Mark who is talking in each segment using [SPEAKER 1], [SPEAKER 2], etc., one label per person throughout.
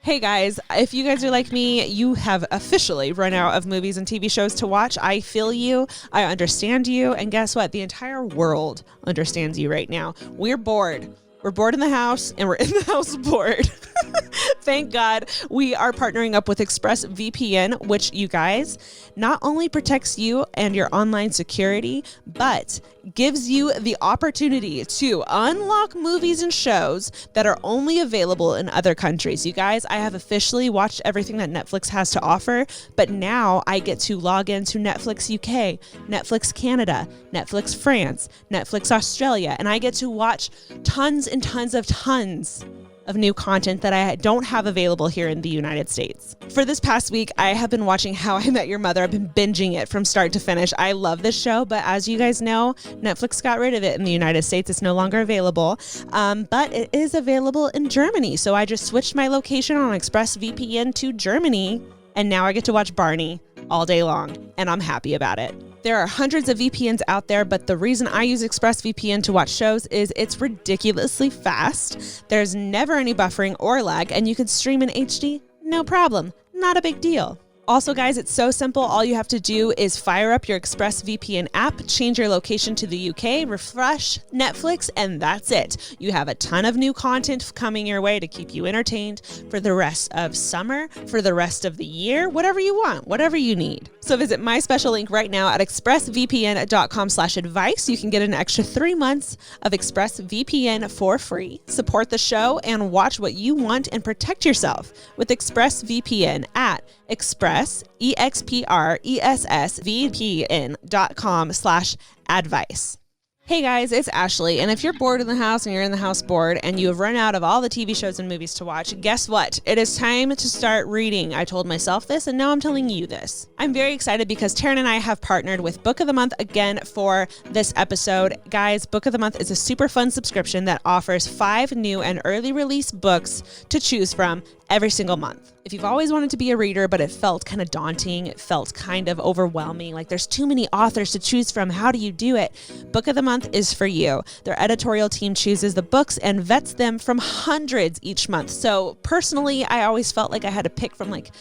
[SPEAKER 1] Hey guys, if you guys are like me, you have officially run out of movies and TV shows to watch. I feel you. I understand you. And guess what? The entire world understands you right now. We're bored. We're bored in the house, and we're in the house bored. Thank God we are partnering up with ExpressVPN, which, you guys, not only protects you and your online security, but gives you the opportunity to unlock movies and shows that are only available in other countries. You guys, I have officially watched everything that Netflix has to offer, but now I get to log into Netflix UK, Netflix Canada, Netflix France, Netflix Australia, and I get to watch tons and tons of new content that I don't have available here in the United States. For this past week, I have been watching How I Met Your Mother. I've been binging it from start to finish. I love this show, but as you guys know, Netflix got rid of it in the United States. It's no longer available, but it is available in Germany. So I just switched my location on ExpressVPN to Germany, and now I get to watch Barney all day long, and I'm happy about it. There are hundreds of VPNs out there, but the reason I use ExpressVPN to watch shows is it's ridiculously fast. There's never any buffering or lag, and you can stream in HD, no problem. Not a big deal. Also, guys, it's so simple. All you have to do is fire up your ExpressVPN app, change your location to the UK, refresh Netflix, and that's it. You have a ton of new content coming your way to keep you entertained for the rest of summer, for the rest of the year, whatever you want, whatever you need. So visit my special link right now at expressvpn.com/advice. You can get an extra 3 months of ExpressVPN for free. Support the show and watch what you want and protect yourself with ExpressVPN at expressvpn.com/advice. Hey guys, it's Ashley, and if you're bored in the house and you're in the house bored and you have run out of all the TV shows and movies to watch, guess what? It is time to start reading. I told myself this, and now I'm telling you this. I'm very excited because Taryn and I have partnered with Book of the Month again for this episode. Guys, Book of the Month is a super fun subscription that offers 5 new and early release books to choose from every single month. If you've always wanted to be a reader, but it felt kind of daunting, it felt kind of overwhelming, like there's too many authors to choose from, how do you do it? Book of the Month is for you. Their editorial team chooses the books and vets them from hundreds each month. So personally, I always felt like I had to pick from like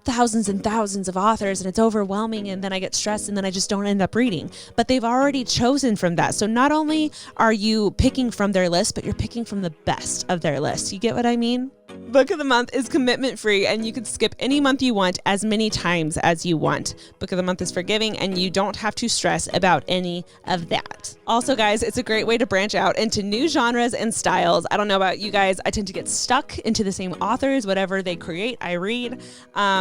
[SPEAKER 1] thousands and thousands of authors, and it's overwhelming, and then I get stressed, and then I just don't end up reading. But they've already chosen from that. So not only are you picking from their list, but you're picking from the best of their list. You get what I mean? Book of the Month is commitment free, and you can skip any month you want as many times as you want. Book of the Month is forgiving, and you don't have to stress about any of that. Also, guys, it's a great way to branch out into new genres and styles. I don't know about you guys. I tend to get stuck into the same authors. Whatever they create, I read.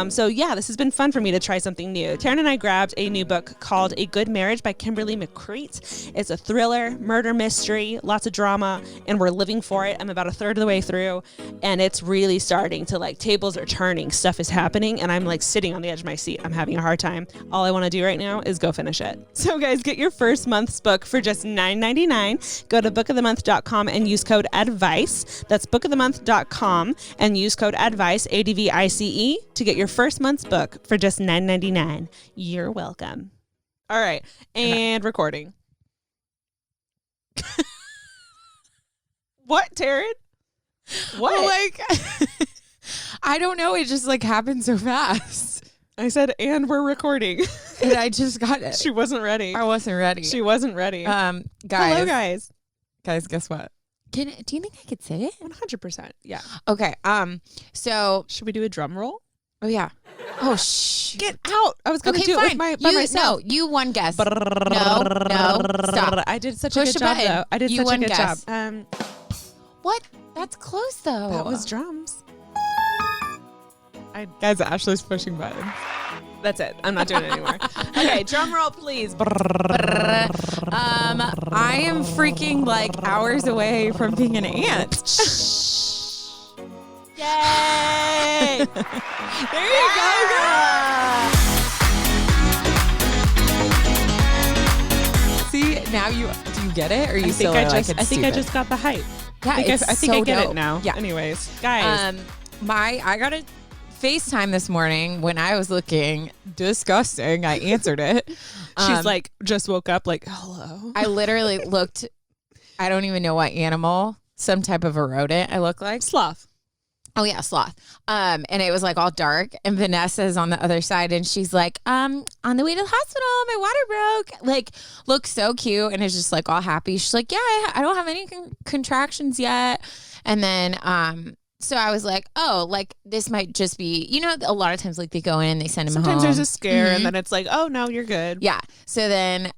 [SPEAKER 1] So yeah, this has been fun for me to try something new. Taryn and I grabbed a new book called A Good Marriage by Kimberly McCreate. It's a thriller, murder mystery, lots of drama, and we're living for it. I'm about a third of the way through, and it's really starting to, like, tables are turning, stuff is happening, and I'm like sitting on the edge of my seat. I'm having a hard time. All I want to do right now is go finish it. So guys, get your first month's book for just $9.99. Go to bookofthemonth.com and use code ADVICE. That's bookofthemonth.com and use code ADVICE, ADVICE, to get your first month's book for just $9.99. You're welcome. All right, and recording. What, Taryn? What?
[SPEAKER 2] Like, I don't know. It just like happened so fast.
[SPEAKER 1] I said, and we're recording.
[SPEAKER 2] And I just got it.
[SPEAKER 1] She wasn't ready.
[SPEAKER 2] I wasn't ready.
[SPEAKER 1] She wasn't ready.
[SPEAKER 2] Guys.
[SPEAKER 1] Hello, guys.
[SPEAKER 2] Guys, guess what? Do you think I could say it?
[SPEAKER 1] 100%. Yeah.
[SPEAKER 2] Okay. So
[SPEAKER 1] should we do a drum roll?
[SPEAKER 2] Oh yeah. Oh shh.
[SPEAKER 1] Get out. I was going to do
[SPEAKER 2] fine.
[SPEAKER 1] it by myself.
[SPEAKER 2] No, you one guess. No, stop.
[SPEAKER 1] I did such a
[SPEAKER 2] Push
[SPEAKER 1] good
[SPEAKER 2] the
[SPEAKER 1] job,
[SPEAKER 2] button.
[SPEAKER 1] though. I did
[SPEAKER 2] You
[SPEAKER 1] such a
[SPEAKER 2] one
[SPEAKER 1] good
[SPEAKER 2] guess.
[SPEAKER 1] job.
[SPEAKER 2] What? That's close though.
[SPEAKER 1] That was drums.
[SPEAKER 2] Guys, Ashley's pushing buttons.
[SPEAKER 1] That's it. I'm not doing it anymore. Okay, drum roll, please.
[SPEAKER 2] I am freaking like hours away from being an aunt.
[SPEAKER 1] Yay!
[SPEAKER 2] There you go, girl. See, now do you get it, or you still are like it's
[SPEAKER 1] I think I
[SPEAKER 2] stupid?
[SPEAKER 1] just got the hype.
[SPEAKER 2] Yeah,
[SPEAKER 1] I think I get it now.
[SPEAKER 2] Yeah.
[SPEAKER 1] Anyways, guys.
[SPEAKER 2] I got a FaceTime this morning when I was looking disgusting. I answered it.
[SPEAKER 1] She's like, just woke up like, hello.
[SPEAKER 2] I literally looked, I don't even know what animal, some type of a rodent I look like.
[SPEAKER 1] Sloth.
[SPEAKER 2] Oh yeah, sloth. And it was like all dark, and Vanessa's on the other side, and she's like, on the way to the hospital, my water broke. Like, looks so cute, and is just like all happy. She's like, yeah, I don't have any contractions yet. And then, so I was like, oh, like this might just be, a lot of times like they go in, they send him home.
[SPEAKER 1] Sometimes there's a scare and then it's like, oh no, you're good.
[SPEAKER 2] Yeah. So then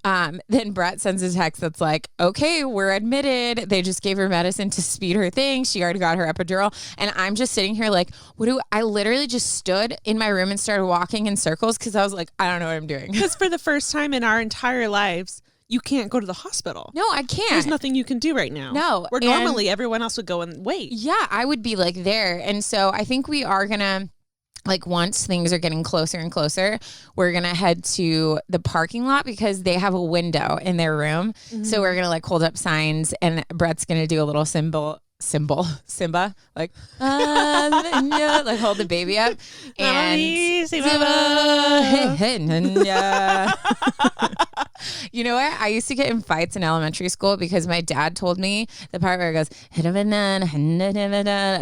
[SPEAKER 2] Brett sends a text that's like, okay, we're admitted. They just gave her medicine to speed her thing. She already got her epidural. And I'm just sitting here like, I literally just stood in my room and started walking in circles because I was like, I don't know what I'm doing.
[SPEAKER 1] Because for the first time in our entire lives, you can't go to the hospital.
[SPEAKER 2] No, I can't.
[SPEAKER 1] There's nothing you can do right now.
[SPEAKER 2] No.
[SPEAKER 1] Where normally everyone else would go and wait.
[SPEAKER 2] Yeah, I would be like there. And so I think we are going to, like once things are getting closer and closer, we're going to head to the parking lot because they have a window in their room. Mm-hmm. So we're going to like hold up signs and Brett's going to do a little Simba, like, like hold the baby up and you know what? I used to get in fights in elementary school because my dad told me the part where it goes,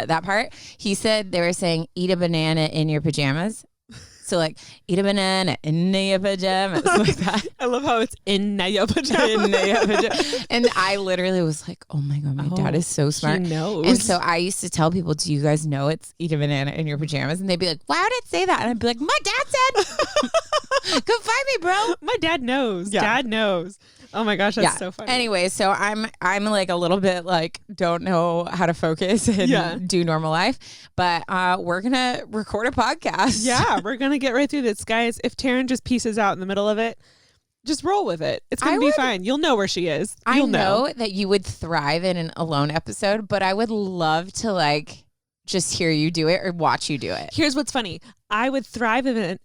[SPEAKER 2] that part, he said they were saying, eat a banana in your pajamas. So like, eat a banana in your pajamas, like that.
[SPEAKER 1] I love how it's in your pajamas.
[SPEAKER 2] And I literally was like, oh my God, my dad is so smart.
[SPEAKER 1] He knows.
[SPEAKER 2] And so I used to tell people, do you guys know it's eat a banana in your pajamas? And they'd be like, why would it say that? And I'd be like, my dad said, come find me, bro.
[SPEAKER 1] My dad knows. Yeah. Dad knows. Oh my gosh, that's so funny.
[SPEAKER 2] Anyway, so I'm like a little bit like don't know how to focus and do normal life, but we're gonna record a podcast.
[SPEAKER 1] Yeah, we're gonna get right through this, guys. If Taryn just pieces out in the middle of it, just roll with it. It's gonna be fine. You'll know where she is.
[SPEAKER 2] I know that you would thrive in an alone episode, but I would love to like just hear you do it or watch you do it.
[SPEAKER 1] Here's what's funny. I would thrive in it.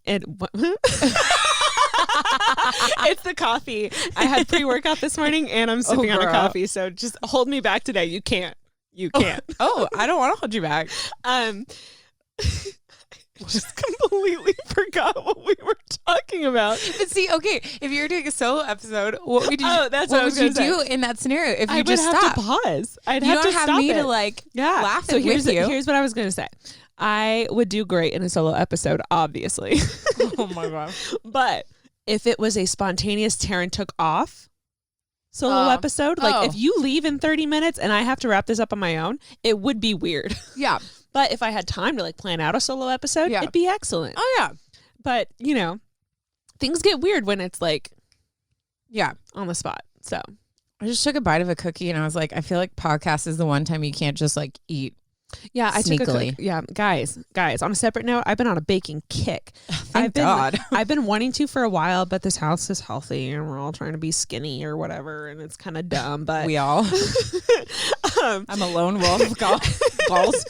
[SPEAKER 1] It's the coffee. I had pre-workout this morning and I'm sipping on a coffee. So just hold me back today. You can't.
[SPEAKER 2] Oh, I don't want to hold you back.
[SPEAKER 1] Just completely forgot what we were talking about.
[SPEAKER 2] But see, okay, if you were doing a solo episode, what would you?
[SPEAKER 1] What
[SPEAKER 2] would you do in that scenario if you just
[SPEAKER 1] have to pause? I'd
[SPEAKER 2] you
[SPEAKER 1] have
[SPEAKER 2] don't
[SPEAKER 1] to
[SPEAKER 2] have
[SPEAKER 1] stop
[SPEAKER 2] me
[SPEAKER 1] it.
[SPEAKER 2] to like laugh. So
[SPEAKER 1] here's what I was going to say. I would do great in a solo episode, obviously.
[SPEAKER 2] Oh my God!
[SPEAKER 1] But if it was a spontaneous Taryn took off solo episode, like if you leave in 30 minutes and I have to wrap this up on my own, it would be weird.
[SPEAKER 2] Yeah.
[SPEAKER 1] But if I had time to like plan out a solo episode, it'd be excellent.
[SPEAKER 2] Oh yeah.
[SPEAKER 1] But things get weird when it's like, on the spot. So
[SPEAKER 2] I just took a bite of a cookie and I was like, I feel like podcast is the one time you can't just like eat.
[SPEAKER 1] Yeah,
[SPEAKER 2] sneakily.
[SPEAKER 1] Guys, on a separate note, I've been on a baking kick.
[SPEAKER 2] Thank God.
[SPEAKER 1] I've been wanting to for a while, but this house is healthy and we're all trying to be skinny or whatever, and it's kind of dumb, but
[SPEAKER 2] we all I'm a lone wolf. Galls.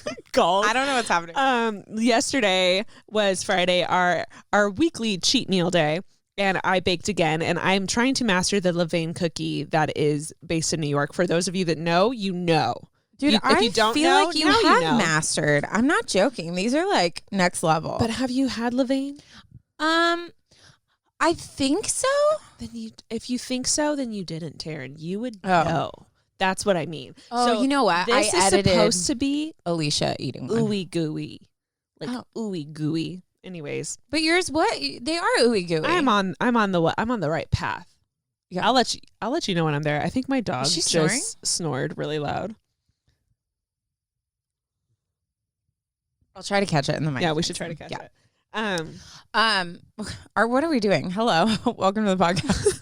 [SPEAKER 2] I don't know what's happening.
[SPEAKER 1] Yesterday was Friday, our weekly cheat meal day, and I baked again, and I'm trying to master the Levain cookie that is based in New York. For those of you that know, you know.
[SPEAKER 2] Dude,
[SPEAKER 1] if you don't
[SPEAKER 2] feel
[SPEAKER 1] know,
[SPEAKER 2] like you have mastered. I'm not joking. These are like next level.
[SPEAKER 1] But have you had Levain?
[SPEAKER 2] I think so.
[SPEAKER 1] If you think so, then you didn't, Taryn. You would know. That's what I mean.
[SPEAKER 2] Oh, so you know what?
[SPEAKER 1] This is supposed to be
[SPEAKER 2] Alicia eating one.
[SPEAKER 1] Ooey gooey. Like ooey gooey. Anyways.
[SPEAKER 2] But yours, what? They are ooey gooey.
[SPEAKER 1] I'm on the right path. Yeah. I'll let you know when I'm there. I think my dog just snored really loud.
[SPEAKER 2] I'll try to catch it in the mic.
[SPEAKER 1] Yeah, we should try to catch it.
[SPEAKER 2] What are we doing? Hello. Welcome to the podcast.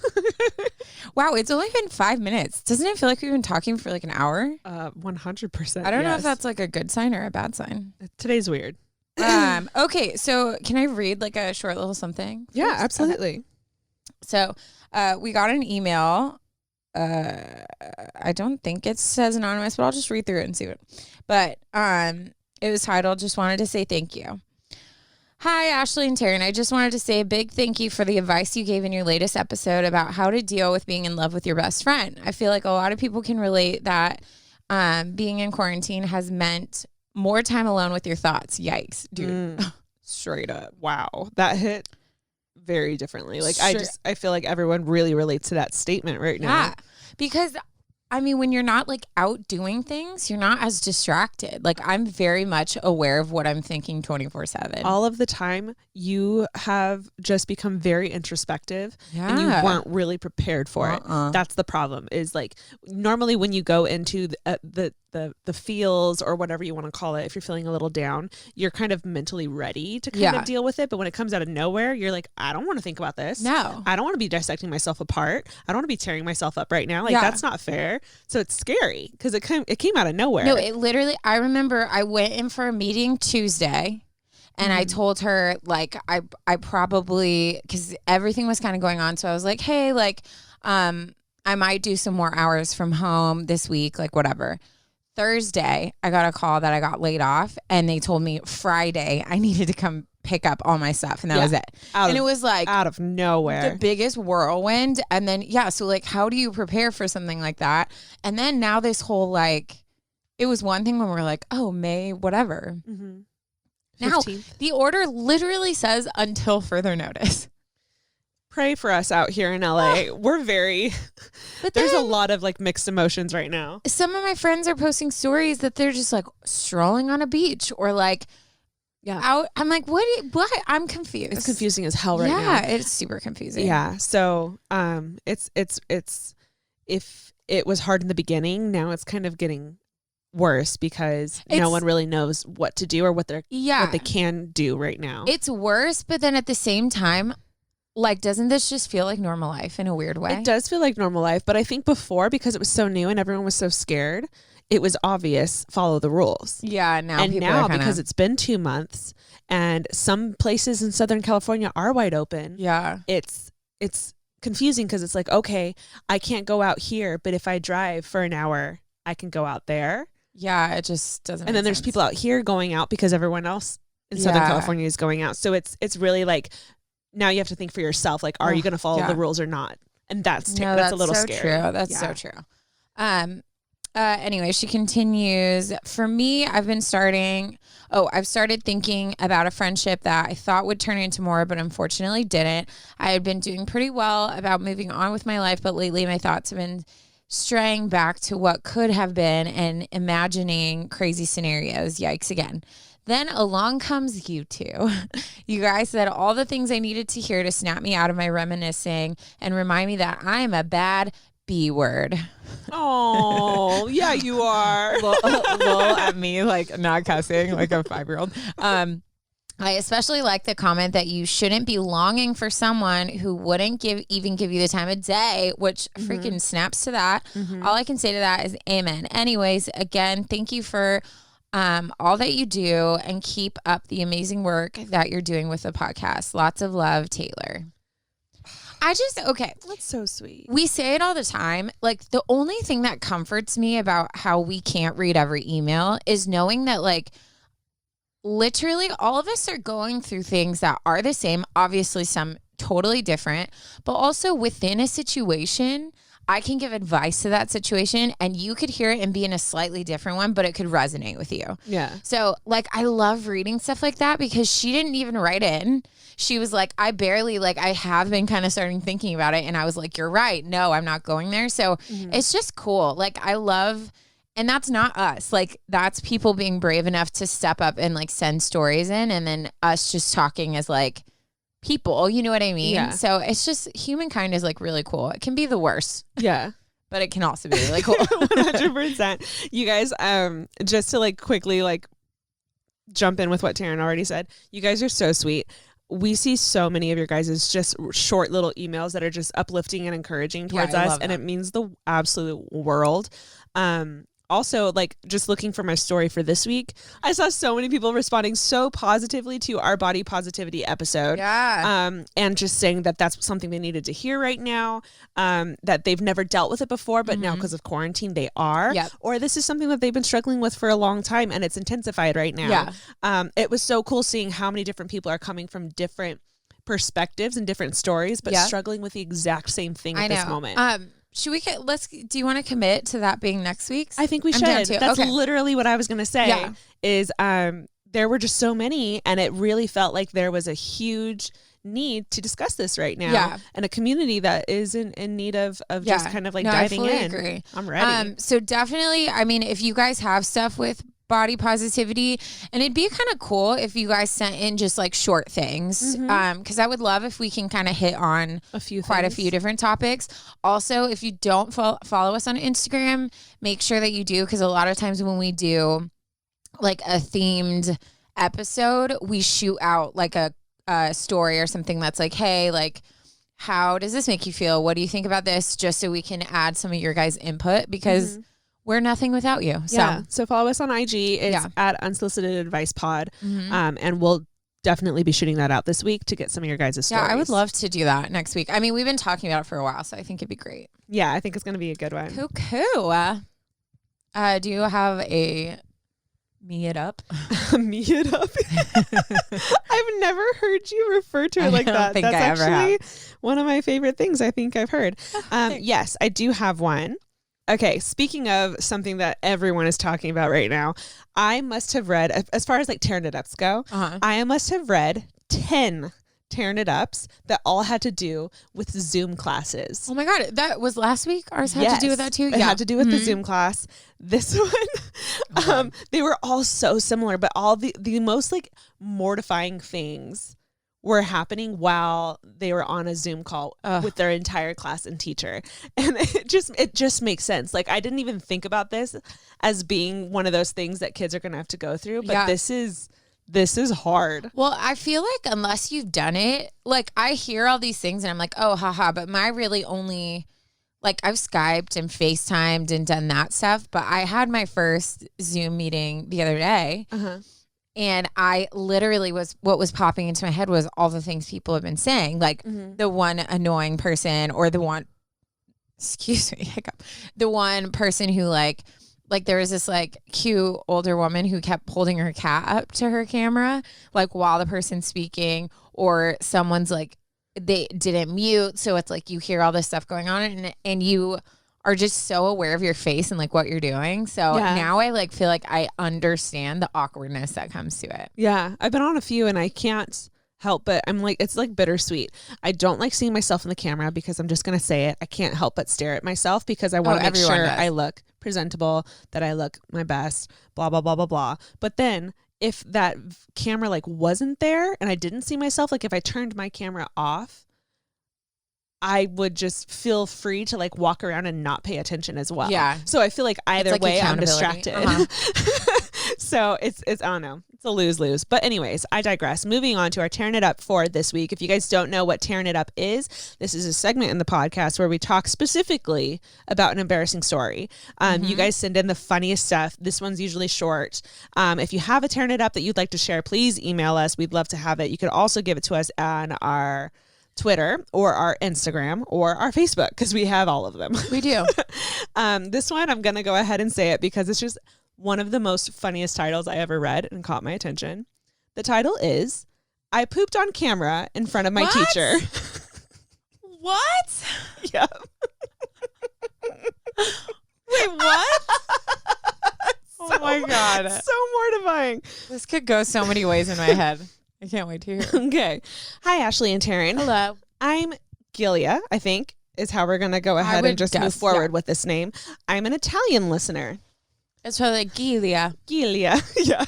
[SPEAKER 2] Wow, it's only been 5 minutes. Doesn't it feel like we've been talking for like an hour?
[SPEAKER 1] 100%.
[SPEAKER 2] I don't know if that's like a good sign or a bad sign.
[SPEAKER 1] Today's weird.
[SPEAKER 2] Okay, so can I read like a short little something?
[SPEAKER 1] Yeah, absolutely.
[SPEAKER 2] Okay. So we got an email. I don't think it says anonymous, but I'll just read through it and see what. But it was titled, "Just wanted to say thank you." Hi, Ashley and Taryn. I just wanted to say a big thank you for the advice you gave in your latest episode about how to deal with being in love with your best friend. I feel like a lot of people can relate that being in quarantine has meant more time alone with your thoughts. Yikes, dude. Straight up.
[SPEAKER 1] Wow. That hit very differently. Like I feel like everyone really relates to that statement right now.
[SPEAKER 2] Yeah. Because I mean, when you're not like out doing things, you're not as distracted. Like I'm very much aware of what I'm thinking 24/7.
[SPEAKER 1] All of the time, you have just become very introspective and you weren't really prepared for it. That's the problem, is like normally when you go into the feels or whatever you want to call it, if you're feeling a little down, you're kind of mentally ready to kind of deal with it. But when it comes out of nowhere, you're like, I don't want to think about this.
[SPEAKER 2] No.
[SPEAKER 1] I don't want to be dissecting myself apart. I don't want to be tearing myself up right now. Like that's not fair. So it's scary because it came out of nowhere.
[SPEAKER 2] No, it literally, I remember I went in for a meeting Tuesday and I told her like, I probably, cause everything was kind of going on. So I was like, hey, like, I might do some more hours from home this week, like whatever. Thursday, I got a call that I got laid off and they told me Friday I needed to come pick up all my stuff and that was it. It was like
[SPEAKER 1] out of nowhere,
[SPEAKER 2] the biggest whirlwind. And then, so like, how do you prepare for something like that? And then now this whole, like, it was one thing when we're like, oh, May, whatever. Now the order literally says until further notice.
[SPEAKER 1] Pray for us out here in LA. We're very, but there's a lot of like mixed emotions right now.
[SPEAKER 2] Some of my friends are posting stories that they're just like strolling on a beach or like, out. I'm like, what? I'm confused.
[SPEAKER 1] It's confusing as hell right now.
[SPEAKER 2] Yeah, it's super confusing.
[SPEAKER 1] Yeah. So, it's if it was hard in the beginning, now it's kind of getting worse because no one really knows what to do or what they can do right now.
[SPEAKER 2] It's worse, but then at the same time, like, doesn't this just feel like normal life in a weird way?
[SPEAKER 1] It does feel like normal life, but I think before, because it was so new and everyone was so scared, it was obvious, follow the rules.
[SPEAKER 2] Yeah, now
[SPEAKER 1] because it's been 2 months and some places in Southern California are wide open.
[SPEAKER 2] Yeah.
[SPEAKER 1] It's confusing because it's like, okay, I can't go out here, but if I drive for an hour, I can go out there.
[SPEAKER 2] Yeah, it just doesn't
[SPEAKER 1] And then there's people out here going out because everyone else in Southern California is going out. So it's really like, now you have to think for yourself, like, are you going to follow the rules or not? And that's a little
[SPEAKER 2] so
[SPEAKER 1] scary.
[SPEAKER 2] True. That's so true. Anyway, she continues. For me, I've started thinking about a friendship that I thought would turn into more, but unfortunately didn't. I had been doing pretty well about moving on with my life, but lately my thoughts have been straying back to what could have been and imagining crazy scenarios. Yikes again. Then along comes you two. You guys said all the things I needed to hear to snap me out of my reminiscing and remind me that I am a bad B word.
[SPEAKER 1] Oh, yeah, you are.
[SPEAKER 2] Lol at me, like not cussing like a 5-year-old. I especially like the comment that you shouldn't be longing for someone who wouldn't even give you the time of day, which freaking snaps to that. All I can say to that is amen. Anyways, again, thank you for all that you do and keep up the amazing work that you're doing with the podcast. Lots of love, Taylor.
[SPEAKER 1] That's so sweet.
[SPEAKER 2] We say it all the time. Like, the only thing that comforts me about how we can't read every email is knowing that, like, literally all of us are going through things that are the same, obviously some totally different, but also within a situation, I can give advice to that situation and you could hear it and be in a slightly different one, but it could resonate with you.
[SPEAKER 1] Yeah.
[SPEAKER 2] So, like, I love reading stuff like that because she didn't even write in. She was like, I have been kind of starting thinking about it. And I was like, you're right. No, I'm not going there. So it's just cool. Like, I love, and that's not us. Like, that's people being brave enough to step up and like send stories in, and then us just talking as like people, you know what I mean?
[SPEAKER 1] Yeah.
[SPEAKER 2] So it's just, humankind is like really cool. It can be the worst.
[SPEAKER 1] Yeah.
[SPEAKER 2] But it can also be really cool.
[SPEAKER 1] 100%. You guys, just to like quickly like jump in with what Taryn already said, you guys are so sweet. We see so many of your guys' just short little emails that are just uplifting and encouraging towards us. And it means the absolute world. Also, like, just looking for my story for this week, I saw so many people responding so positively to our body positivity episode.
[SPEAKER 2] Yeah.
[SPEAKER 1] And just saying that that's something they needed to hear right now, that they've never dealt with it before, but now because of quarantine, they are.
[SPEAKER 2] Yep.
[SPEAKER 1] Or this is something that they've been struggling with for a long time, and it's intensified right now.
[SPEAKER 2] Yeah.
[SPEAKER 1] It was so cool seeing how many different people are coming from different perspectives and different stories, but struggling with the exact same thing at this moment.
[SPEAKER 2] Should we do you want to commit to that being next week's?
[SPEAKER 1] I think we should. That's literally what I was going to say is there were just so many, and it really felt like there was a huge need to discuss this right now.
[SPEAKER 2] Yeah.
[SPEAKER 1] And a community that is in need of just kind of like diving
[SPEAKER 2] I fully
[SPEAKER 1] in.
[SPEAKER 2] agree.
[SPEAKER 1] I'm ready.
[SPEAKER 2] So definitely, I mean, if you guys have stuff with body positivity, and it'd be kind of cool if you guys sent in just like short things, because I would love if we can kind of hit on a few different topics. Also, if you don't follow us on Instagram, make sure that you do, because a lot of times when we do like a themed episode, we shoot out like a story or something that's like, hey, like, how does this make you feel? What do you think about this? Just so we can add some of your guys' input, because we're nothing without you.
[SPEAKER 1] So follow us on IG. It's at Unsolicited Advice Pod. And we'll definitely be shooting that out this week to get some of your guys' stories.
[SPEAKER 2] Yeah, I would love to do that next week. I mean, we've been talking about it for a while, so I think it'd be great.
[SPEAKER 1] Yeah, I think it's going to be a good one.
[SPEAKER 2] Cool. Do you have a me it up?
[SPEAKER 1] Me it up? I've never heard you refer to it like that.
[SPEAKER 2] That's
[SPEAKER 1] actually one of my favorite things I think I've heard. Yes, I do have one. Okay, speaking of something that everyone is talking about right now, I must have read, as far as like tearing it ups go, I must have read 10 tearing it ups that all had to do with Zoom classes.
[SPEAKER 2] Oh my God, that was last week? Ours had to do with that too?
[SPEAKER 1] It had to do with the Zoom class. This one, they were all so similar, but all the most like mortifying things were happening while they were on a Zoom call with their entire class and teacher. And it just makes sense. Like, I didn't even think about this as being one of those things that kids are going to have to go through, but this is hard.
[SPEAKER 2] Well, I feel like unless you've done it, like I hear all these things and I'm like, oh, haha, but my really only, like I've Skyped and FaceTimed and done that stuff, but I had my first Zoom meeting the other day. And I literally what was popping into my head was all the things people have been saying, like the one annoying person, or the one, the one person who like there was this like cute older woman who kept holding her cat up to her camera, like while the person's speaking, or someone's like, they didn't mute. So it's like, you hear all this stuff going on and you are just so aware of your face and like what you're doing. So now I like feel like I understand the awkwardness that comes to it.
[SPEAKER 1] Yeah. I've been on a few and I can't help but I'm like, it's like bittersweet. I don't like seeing myself in the camera because I'm just going to say it. I can't help but stare at myself because I want to make sure I look presentable, that I look my best, blah, blah, blah, blah, blah. But then if that camera like wasn't there and I didn't see myself, like if I turned my camera off, I would just feel free to like walk around and not pay attention as well. Yeah. So I feel like either way I'm distracted. So it's I don't know. It's a lose-lose. But anyways, I digress. Moving on to our Tearing It Up for this week. If you guys don't know what Tearing It Up is, this is a segment in the podcast where we talk specifically about an embarrassing story. You guys send in the funniest stuff. This one's usually short. If you have a Tearing It Up that you'd like to share, please email us. We'd love to have it. You could also give it to us on our Twitter or our Instagram or our Facebook, because we have all of them.
[SPEAKER 2] We do.
[SPEAKER 1] This one, I'm going to go ahead and say it because it's just one of the most funniest titles I ever read and caught my attention. The title is, I pooped on camera in front of my teacher.
[SPEAKER 2] What?
[SPEAKER 1] Yeah.
[SPEAKER 2] Wait, what? Oh my God.
[SPEAKER 1] So mortifying.
[SPEAKER 2] This could go so many ways in my head. I can't wait to hear.
[SPEAKER 1] Okay. Hi, Ashley and Taryn.
[SPEAKER 2] Hello.
[SPEAKER 1] I'm Gilia, I think, is how we're going to go ahead and just move forward with this name. I'm an Italian listener.
[SPEAKER 2] It's probably like Gilia.
[SPEAKER 1] Gilia. Yeah.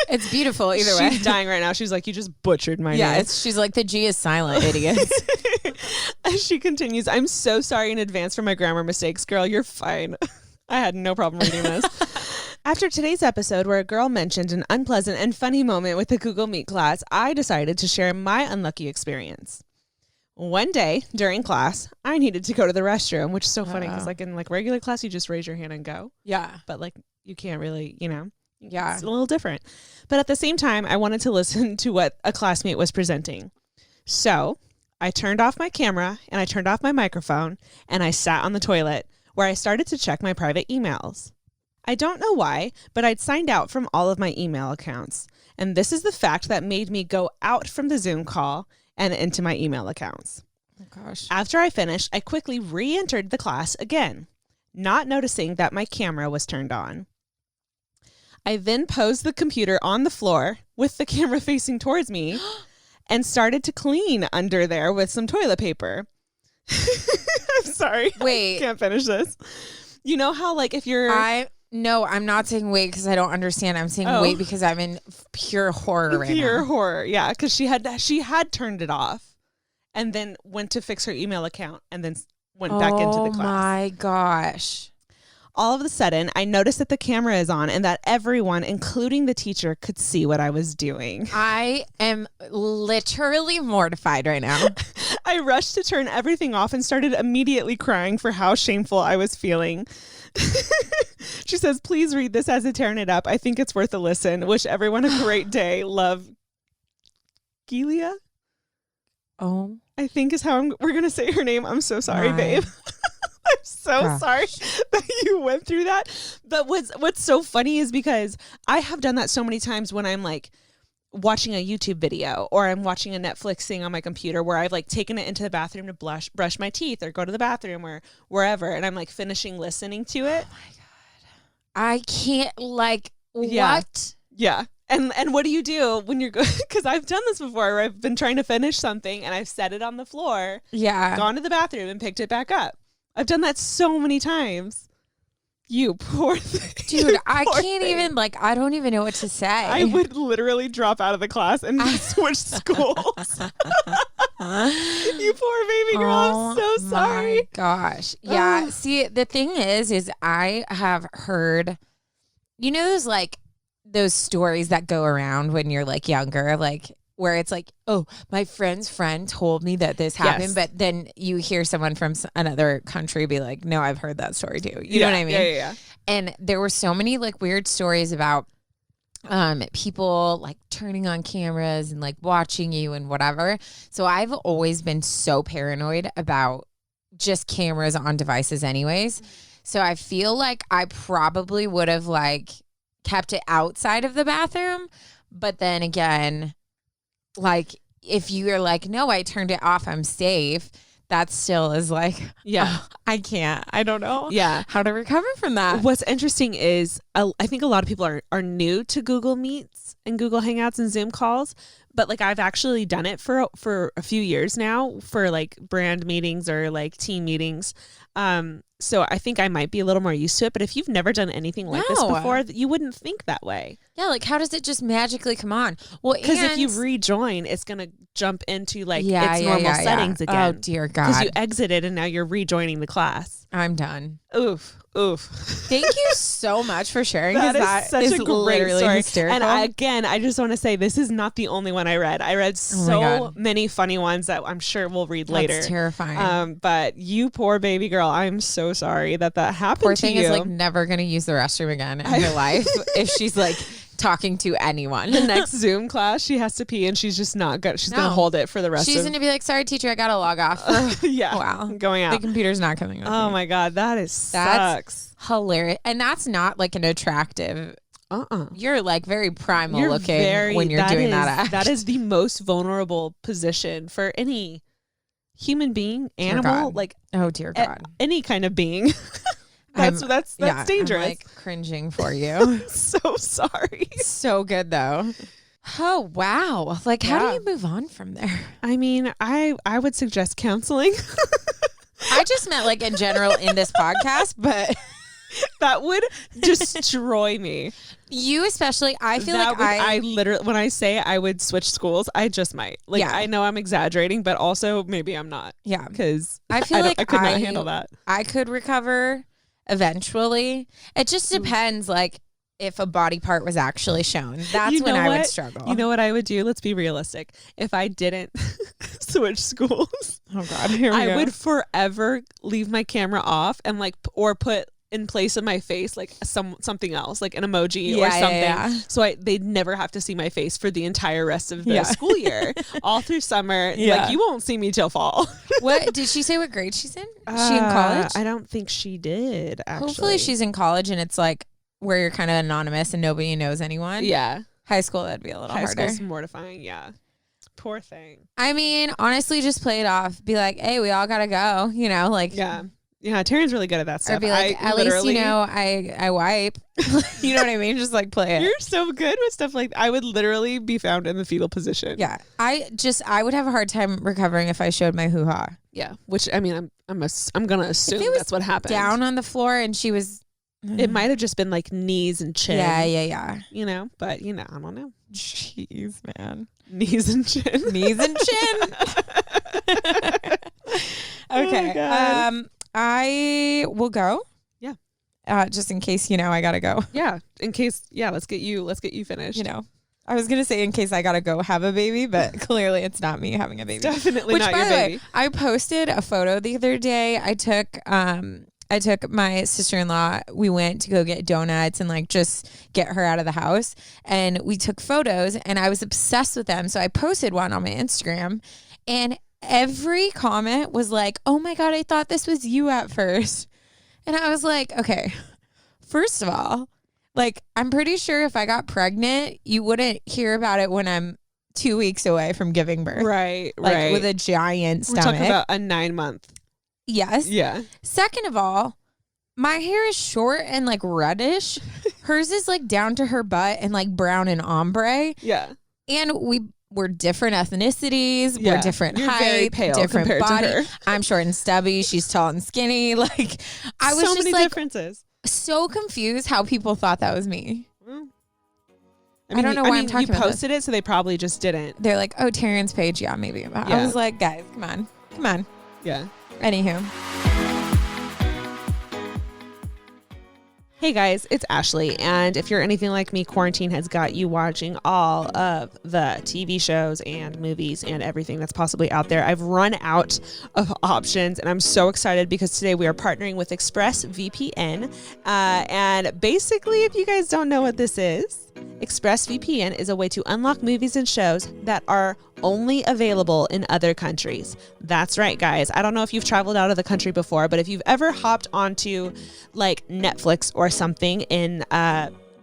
[SPEAKER 2] It's beautiful either way.
[SPEAKER 1] She's dying right now. She's like, you just butchered my name.
[SPEAKER 2] Yeah, she's like, the G is silent, idiots.
[SPEAKER 1] As she continues, I'm so sorry in advance for my grammar mistakes. Girl, you're fine. I had no problem reading this. After today's episode where a girl mentioned an unpleasant and funny moment with the Google Meet class, I decided to share my unlucky experience. One day during class, I needed to go to the restroom, which is so funny because like in like regular class, you just raise your hand and go.
[SPEAKER 2] Yeah.
[SPEAKER 1] But like you can't really, you know,
[SPEAKER 2] yeah,
[SPEAKER 1] it's a little different. But at the same time, I wanted to listen to what a classmate was presenting. So I turned off my camera and I turned off my microphone and I sat on the toilet where I started to check my private emails. I don't know why, but I'd signed out from all of my email accounts. And this is the fact that made me go out from the Zoom call and into my email accounts.
[SPEAKER 2] Oh gosh.
[SPEAKER 1] After I finished, I quickly re-entered the class again, not noticing that my camera was turned on. I then posed the computer on the floor with the camera facing towards me and started to clean under there with some toilet paper. I'm sorry.
[SPEAKER 2] Wait.
[SPEAKER 1] I can't finish this. You know how like if you're...
[SPEAKER 2] No, I'm not saying wait because I don't understand. I'm saying wait because I'm in pure horror right now.
[SPEAKER 1] Pure horror, yeah. Because she had turned it off and then went to fix her email account and then went back into the class. Oh
[SPEAKER 2] my gosh.
[SPEAKER 1] All of a sudden, I noticed that the camera is on and that everyone, including the teacher, could see what I was doing.
[SPEAKER 2] I am literally mortified right now.
[SPEAKER 1] I rushed to turn everything off and started immediately crying for how shameful I was feeling. She says, please read this as I tearing it up. I think it's worth a listen. Wish everyone a great day. Love, Gilia?
[SPEAKER 2] Oh.
[SPEAKER 1] I think is how we're going to say her name. I'm so sorry, babe. I'm so sorry that you went through that. But what's so funny is because I have done that so many times when I'm like watching a YouTube video or I'm watching a Netflix thing on my computer where I've like taken it into the bathroom to brush my teeth or go to the bathroom or wherever. And I'm like finishing listening to it.
[SPEAKER 2] Oh my God. I can't what?
[SPEAKER 1] Yeah. And what do you do when you're good? Because I've done this before where I've been trying to finish something and I've set it on the floor.
[SPEAKER 2] Yeah.
[SPEAKER 1] Gone to the bathroom and picked it back up. I've done that so many times. You poor thing.
[SPEAKER 2] Dude, I can't even, I don't even know what to say.
[SPEAKER 1] I would literally drop out of the class and switch schools. You poor baby girl. I'm so sorry.
[SPEAKER 2] My gosh. Yeah. See, the thing is I have heard, you know, those stories that go around when you're like younger, where it's like, oh, my friend's friend told me that this happened, but then you hear someone from another country be like, no, I've heard that story too. You know what I mean?
[SPEAKER 1] Yeah.
[SPEAKER 2] And there were so many weird stories about people turning on cameras and watching you and whatever. So I've always been so paranoid about just cameras on devices anyways. So I feel like I probably would have kept it outside of the bathroom. But then again, if you are no, I turned it off, I'm safe. That still is I can't. I don't know how to recover from that.
[SPEAKER 1] What's interesting is I think a lot of people are new to Google Meets and Google Hangouts and Zoom calls. But I've actually done it for a few years now for brand meetings or team meetings. So I think I might be a little more used to it. But if you've never done anything like this before, you wouldn't think that way.
[SPEAKER 2] Yeah, how does it just magically come on? Well,
[SPEAKER 1] because if you rejoin, it's gonna jump into its normal settings again.
[SPEAKER 2] Oh dear God!
[SPEAKER 1] Because you exited and now you're rejoining the class.
[SPEAKER 2] I'm done.
[SPEAKER 1] Oof.
[SPEAKER 2] Thank you so much for sharing.
[SPEAKER 1] That is such a great story.
[SPEAKER 2] Hysterical.
[SPEAKER 1] And I just want to say this is not the only one I read. I read so many funny ones that I'm sure we'll read later.
[SPEAKER 2] That's terrifying.
[SPEAKER 1] But you poor baby girl, I'm so sorry that happened
[SPEAKER 2] poor
[SPEAKER 1] to you.
[SPEAKER 2] Poor thing is never going to use the restroom again in her life if she's talking to anyone.
[SPEAKER 1] The next Zoom class, she has to pee and she's just not good. She's going to hold it for the rest of...
[SPEAKER 2] She's going to be sorry, teacher, I got to log off.
[SPEAKER 1] Wow. Going out.
[SPEAKER 2] The computer's not coming up.
[SPEAKER 1] Oh my God. That's sucks.
[SPEAKER 2] Hilarious. And that's not an attractive... You're very primal looking when you're doing that act.
[SPEAKER 1] That is the most vulnerable position for any human being, animal,
[SPEAKER 2] oh dear God.
[SPEAKER 1] Any kind of being. That's dangerous.
[SPEAKER 2] I'm cringing for you.
[SPEAKER 1] So sorry.
[SPEAKER 2] So good though. Oh wow. How do you move on from there?
[SPEAKER 1] I mean, I would suggest counseling.
[SPEAKER 2] I just meant in general in this podcast, but
[SPEAKER 1] that would destroy me.
[SPEAKER 2] You especially. I feel
[SPEAKER 1] I literally, when I say I would switch schools, I just might. I know I'm exaggerating, but also maybe I'm not.
[SPEAKER 2] Yeah.
[SPEAKER 1] Because
[SPEAKER 2] I feel
[SPEAKER 1] I could not handle that.
[SPEAKER 2] I could recover eventually. It just depends if a body part was actually shown. That's when I would struggle.
[SPEAKER 1] You know what I would do? Let's be realistic. If I didn't switch schools,
[SPEAKER 2] oh God, here we go.
[SPEAKER 1] I would forever leave my camera off and or put in place of my face something else, an emoji or something. So they'd never have to see my face for the entire rest of the school year. All through summer. You won't see me till fall.
[SPEAKER 2] What did she say? What grade she's in? Is she in college?
[SPEAKER 1] I don't think she did, actually.
[SPEAKER 2] Hopefully she's in college and it's where you're kind of anonymous and nobody knows anyone.
[SPEAKER 1] Yeah.
[SPEAKER 2] High school, that'd be a little harder.
[SPEAKER 1] High school's mortifying. Yeah. Poor thing.
[SPEAKER 2] I mean, honestly, just play it off. Be hey, we all gotta go.
[SPEAKER 1] Yeah. Yeah, Taryn's really good at that stuff.
[SPEAKER 2] Or be like, at least, I wipe. You know what I mean? Just like play it.
[SPEAKER 1] You're so good with stuff like that. I would literally be found in the fetal position.
[SPEAKER 2] Yeah. I would have a hard time recovering if I showed my hoo-ha.
[SPEAKER 1] Yeah. Which, I mean, I'm going to assume that's what happened.
[SPEAKER 2] Down on the floor and she was...
[SPEAKER 1] It might have just been like knees and chin.
[SPEAKER 2] Yeah.
[SPEAKER 1] But, I don't know.
[SPEAKER 2] Jeez, man.
[SPEAKER 1] Knees and chin.
[SPEAKER 2] Knees and chin. Okay.
[SPEAKER 1] Oh,
[SPEAKER 2] I will go.
[SPEAKER 1] Yeah.
[SPEAKER 2] Just in case, I gotta go.
[SPEAKER 1] Yeah. In case, let's get you finished.
[SPEAKER 2] I was gonna say in case I gotta go have a baby, but clearly it's not me having a baby.
[SPEAKER 1] Definitely not your baby.
[SPEAKER 2] I posted a photo the other day. I took my sister-in-law. We went to go get donuts and like just get her out of the house, and we took photos, and I was obsessed with them. So I posted one on my Instagram, and every comment was like, "Oh my God, I thought this was you at first." And I was like, okay, first of all, like, I'm pretty sure if I got pregnant, you wouldn't hear about it when I'm 2 weeks away from giving birth.
[SPEAKER 1] Right.
[SPEAKER 2] Like with a giant stomach.
[SPEAKER 1] We're talking about a 9-month.
[SPEAKER 2] Yes.
[SPEAKER 1] Yeah.
[SPEAKER 2] Second of all, my hair is short and like reddish. Hers is like down to her butt and like brown and ombre.
[SPEAKER 1] Yeah.
[SPEAKER 2] And we're different ethnicities.
[SPEAKER 1] Yeah.
[SPEAKER 2] We're different
[SPEAKER 1] You're
[SPEAKER 2] height,
[SPEAKER 1] very pale
[SPEAKER 2] different
[SPEAKER 1] compared
[SPEAKER 2] body.
[SPEAKER 1] to her.
[SPEAKER 2] I'm short and stubby. She's tall and skinny. Like I was
[SPEAKER 1] so
[SPEAKER 2] just
[SPEAKER 1] many
[SPEAKER 2] like
[SPEAKER 1] differences.
[SPEAKER 2] So confused how people thought that was me.
[SPEAKER 1] I
[SPEAKER 2] don't know why I'm talking about
[SPEAKER 1] You posted it, so they probably just didn't.
[SPEAKER 2] They're like, oh, Taryn's page. Yeah, maybe.
[SPEAKER 1] Yeah.
[SPEAKER 2] I was like, guys, come on.
[SPEAKER 1] Yeah.
[SPEAKER 2] Anywho.
[SPEAKER 1] Hey guys, it's Ashley, and if you're anything like me, quarantine has got you watching all of the TV shows and movies and everything that's possibly out there. I've run out of options, and I'm so excited because today we are partnering with ExpressVPN. And basically, if you guys don't know what this is, ExpressVPN is a way to unlock movies and shows that are only available in other countries. That's right, guys. I don't know if you've traveled out of the country before, but if you've ever hopped onto like Netflix or something in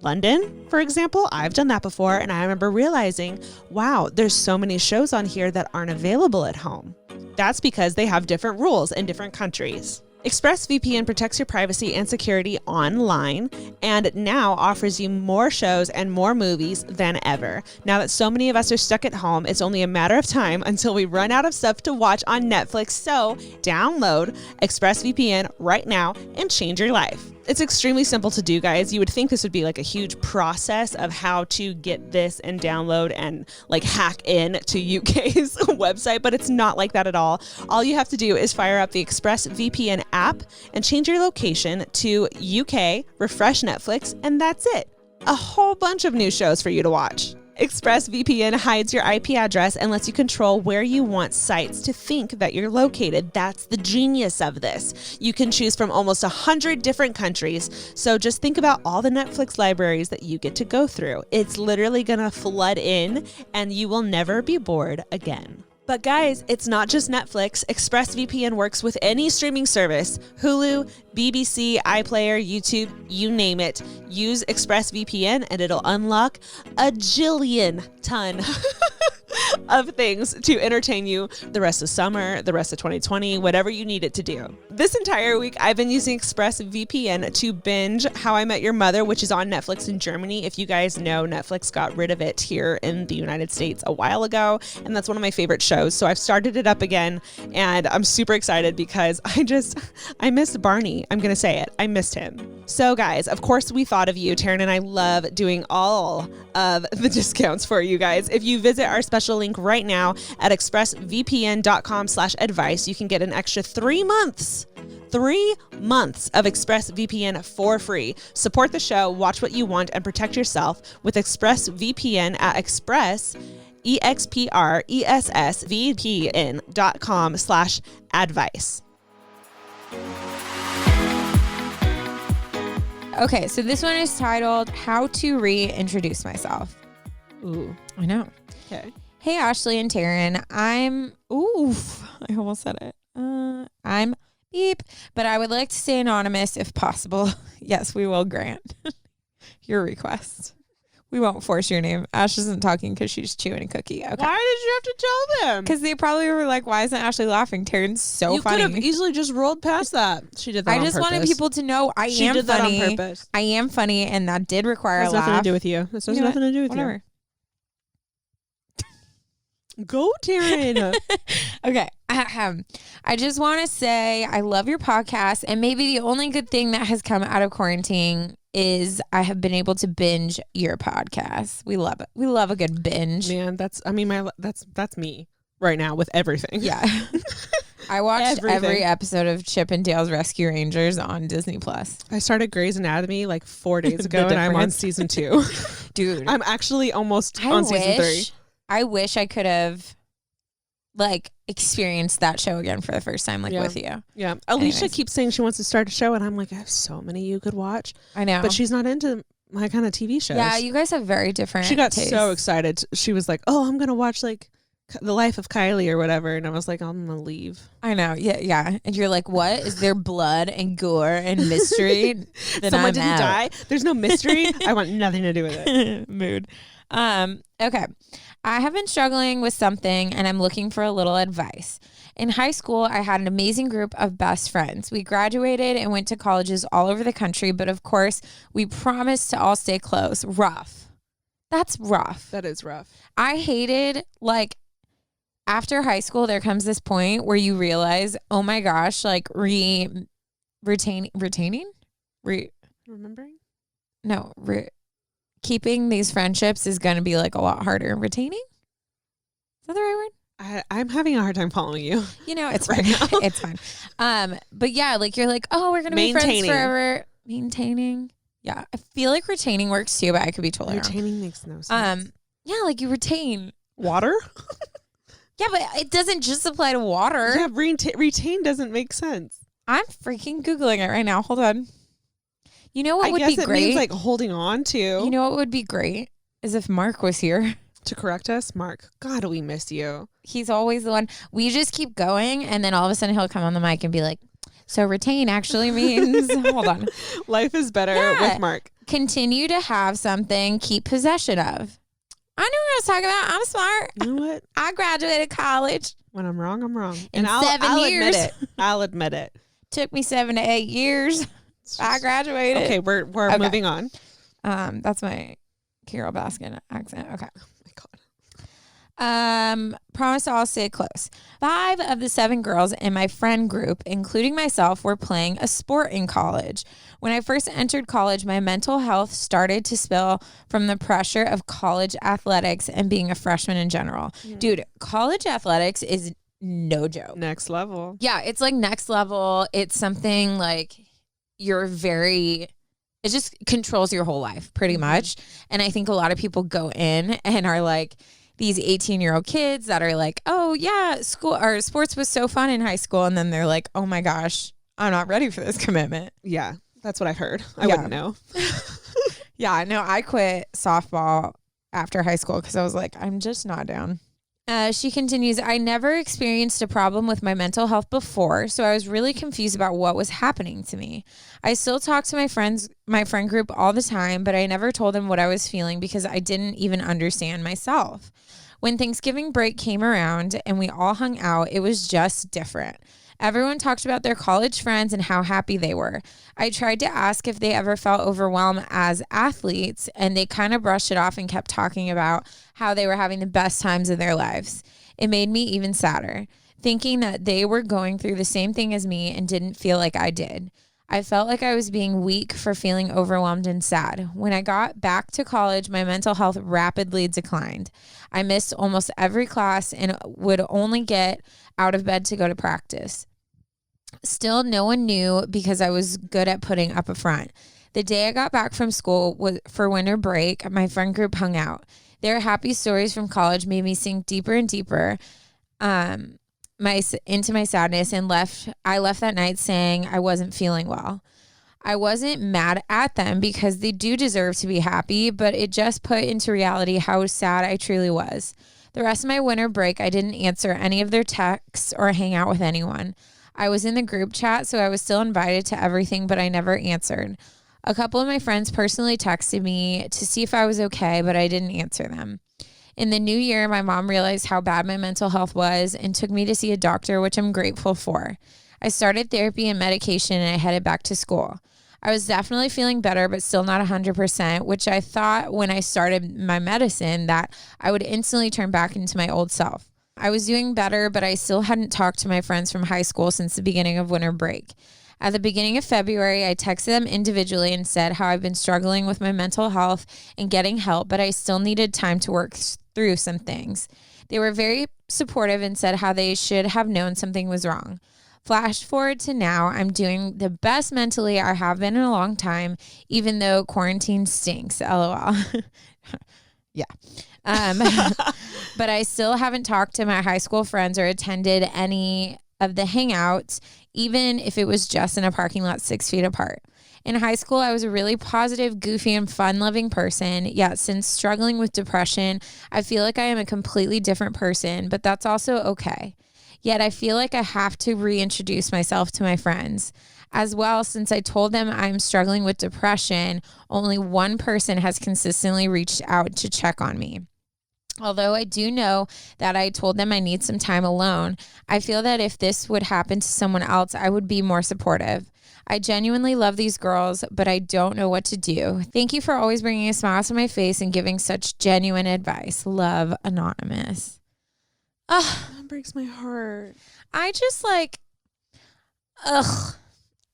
[SPEAKER 1] London, for example, I've done that before, and I remember realizing, wow, there's so many shows on here that aren't available at home. That's because they have different rules in different countries. ExpressVPN protects your privacy and security online and now offers you more shows and more movies than ever. Now that so many of us are stuck at home, it's only a matter of time until we run out of stuff to watch on Netflix. So download ExpressVPN right now and change your life. It's extremely simple to do, guys. You would think this would be like a huge process of how to get this and download and like hack in to UK's website, but it's not like that at all. All you have to do is fire up the ExpressVPN app and change your location to UK, refresh Netflix, and that's it. A whole bunch of new shows for you to watch. ExpressVPN hides your IP address and lets you control where you want sites to think that you're located. That's the genius of this. You can choose from almost 100 different countries. So just think about all the Netflix libraries that you get to go through. It's literally going to flood in and you will never be bored again. But guys, it's not just Netflix. ExpressVPN works with any streaming service, Hulu, BBC, iPlayer, YouTube, you name it. Use ExpressVPN and it'll unlock a jillion ton of things to entertain you the rest of summer, the rest of 2020, whatever you need it to do. This entire week, I've been using ExpressVPN to binge How I Met Your Mother, which is on Netflix in Germany. If you guys know, Netflix got rid of it here in the United States a while ago, and that's one of my favorite shows. So I've started it up again, and I'm super excited because I missed Barney. I'm going to say it. I missed him. So guys, of course we thought of you. Taryn and I love doing all of the discounts for you guys. If you visit our special link right now at expressvpn.com/advice, you can get an extra 3 months. 3 months of ExpressVPN for free. Support the show, watch what you want, and protect yourself with ExpressVPN at expressvpn.com/advice.
[SPEAKER 2] Okay, so this one is titled How to Reintroduce Myself.
[SPEAKER 1] Ooh,
[SPEAKER 2] I know.
[SPEAKER 1] okay.
[SPEAKER 2] Hey, Ashley and Taryn. I almost said it. I'm beep, but I would like to stay anonymous if possible. Yes, we will grant your request. We won't force your name. Ash isn't talking because she's chewing a cookie. Okay.
[SPEAKER 1] Why did you have to tell them?
[SPEAKER 2] Because they probably were like, why isn't Ashley laughing? Taryn's so
[SPEAKER 1] you
[SPEAKER 2] funny.
[SPEAKER 1] You could have easily just rolled past that. She did that
[SPEAKER 2] I
[SPEAKER 1] on
[SPEAKER 2] just
[SPEAKER 1] purpose.
[SPEAKER 2] wanted people to know
[SPEAKER 1] She did
[SPEAKER 2] funny.
[SPEAKER 1] that on purpose.
[SPEAKER 2] I am funny, and that did require
[SPEAKER 1] It has
[SPEAKER 2] a laugh.
[SPEAKER 1] nothing to do with you. This has nothing to do with
[SPEAKER 2] Whatever.
[SPEAKER 1] you. Go, Taryn.
[SPEAKER 2] Okay. I just want to say I love your podcast, and maybe the only good thing that has come out of quarantine is I have been able to binge your podcast. We love it. We love a good binge.
[SPEAKER 1] Man, that's me right now with everything.
[SPEAKER 2] Yeah. I watched every episode of Chip and Dale's Rescue Rangers on Disney Plus.
[SPEAKER 1] I started Grey's Anatomy like 4 days ago, and I'm on season 2.
[SPEAKER 2] Dude,
[SPEAKER 1] I'm actually almost on season 3.
[SPEAKER 2] I wish I could have like experienced that show again for the first time, with you.
[SPEAKER 1] Yeah. Alicia keeps saying she wants to start a show, and I'm like, I have so many you could watch.
[SPEAKER 2] I know.
[SPEAKER 1] But she's not into my kind of TV shows.
[SPEAKER 2] Yeah, you guys have very different
[SPEAKER 1] She got
[SPEAKER 2] tastes.
[SPEAKER 1] so excited. She was like, oh, I'm going to watch like The Life of Kylie or whatever. And I was like, I'm going to leave.
[SPEAKER 2] I know. Yeah. And you're like, what? Is there blood and gore and mystery?
[SPEAKER 1] Someone didn't die? There's no mystery? I want nothing to do with it.
[SPEAKER 2] Mood. Okay. I have been struggling with something and I'm looking for a little advice. In high school, I had an amazing group of best friends. We graduated and went to colleges all over the country, but of course, we promised to all stay close. Rough. That's rough.
[SPEAKER 1] That is rough.
[SPEAKER 2] I hated, after high school, there comes this point where you realize, oh my gosh, retaining?
[SPEAKER 1] Remembering?
[SPEAKER 2] No, keeping these friendships is going to be a lot harder. Retaining? Is that the right word?
[SPEAKER 1] I'm having a hard time following you.
[SPEAKER 2] It's right now. It's fine. But yeah, you're like, oh, we're going to be friends forever. Maintaining. Yeah. I feel like retaining works too, but I could be totally wrong.
[SPEAKER 1] Retaining makes no sense.
[SPEAKER 2] Yeah, you retain.
[SPEAKER 1] Water?
[SPEAKER 2] Yeah, but it doesn't just apply to water.
[SPEAKER 1] Yeah, retain doesn't make sense.
[SPEAKER 2] I'm freaking Googling it right now. Hold on. You know what would be great?
[SPEAKER 1] It means holding on to.
[SPEAKER 2] You know what would be great is if Mark was here
[SPEAKER 1] to correct us. Mark, God, we miss you.
[SPEAKER 2] He's always the one. We just keep going, and then all of a sudden he'll come on the mic and be like, "So retain actually means hold on.
[SPEAKER 1] Life is better with Mark.
[SPEAKER 2] Continue to have something. Keep possession of." I knew what I was talking about. I'm smart.
[SPEAKER 1] You know what?
[SPEAKER 2] I graduated college.
[SPEAKER 1] When I'm wrong, I'm wrong.
[SPEAKER 2] And I'll
[SPEAKER 1] admit it. I'll admit it.
[SPEAKER 2] Took me 7 to 8 years. I graduated.
[SPEAKER 1] Okay, we're moving on.
[SPEAKER 2] That's my Carol Baskin accent. Okay.
[SPEAKER 1] Oh my God.
[SPEAKER 2] Promise to all stay close. 5 of the 7 girls in my friend group, including myself, were playing a sport in college. When I first entered college, my mental health started to spill from the pressure of college athletics and being a freshman in general. Mm. Dude, college athletics is no joke.
[SPEAKER 1] Next level.
[SPEAKER 2] Yeah, it's next level. It's something it just controls your whole life pretty much. And I think a lot of people go in and are these 18-year-old kids that are oh yeah, school or sports was so fun in high school. And then they're like, oh my gosh, I'm not ready for this commitment.
[SPEAKER 1] Yeah, that's what I heard. I wouldn't know.
[SPEAKER 2] Yeah, no, I quit softball after high school because I was like, I'm just not down. She continues, I never experienced a problem with my mental health before, so I was really confused about what was happening to me. I still talk to my friend group all the time, but I never told them what I was feeling because I didn't even understand myself. When Thanksgiving break came around and we all hung out, it was just different. Everyone talked about their college friends and how happy they were. I tried to ask if they ever felt overwhelmed as athletes, and they kind of brushed it off and kept talking about how they were having the best times of their lives. It made me even sadder, thinking that they were going through the same thing as me and didn't feel like I did. I felt like I was being weak for feeling overwhelmed and sad. When I got back to college, my mental health rapidly declined. I missed almost every class and would only get out of bed to go to practice. Still, no one knew because I was good at putting up a front. The day I got back from school for winter break, my friend group hung out. Their happy stories from college made me sink deeper and deeper into my sadness, and I left that night saying I wasn't feeling well. I wasn't mad at them because they do deserve to be happy, but it just put into reality how sad I truly was. The rest of my winter break, I didn't answer any of their texts or hang out with anyone. I was in the group chat, so I was still invited to everything, but I never answered. A couple of my friends personally texted me to see if I was okay, but I didn't answer them. In the new year, my mom realized how bad my mental health was and took me to see a doctor, which I'm grateful for. I started therapy and medication, and I headed back to school. I was definitely feeling better, but still not 100%, which I thought when I started my medicine that I would instantly turn back into my old self. I was doing better, but I still hadn't talked to my friends from high school since the beginning of winter break. At the beginning of February, I texted them individually and said how I've been struggling with my mental health and getting help, but I still needed time to work through some things. They were very supportive and said how they should have known something was wrong. Flash forward to now, I'm doing the best mentally I have been in a long time, even though quarantine stinks, LOL. Yeah. But I still haven't talked to my high school friends or attended any of the hangouts, even if it was just in a parking lot 6 feet apart. In high school, I was a really positive, goofy, and fun-loving person, yet since struggling with depression, I feel like I am a completely different person, but that's also okay. Yet I feel like I have to reintroduce myself to my friends. As well, since I told them I'm struggling with depression, only one person has consistently reached out to check on me. Although I do know that I told them I need some time alone, I feel that if this would happen to someone else, I would be more supportive. I genuinely love these girls, but I don't know what to do. Thank you for always bringing a smile to my face and giving such genuine advice. Love, Anonymous.
[SPEAKER 1] That breaks my heart.
[SPEAKER 2] I just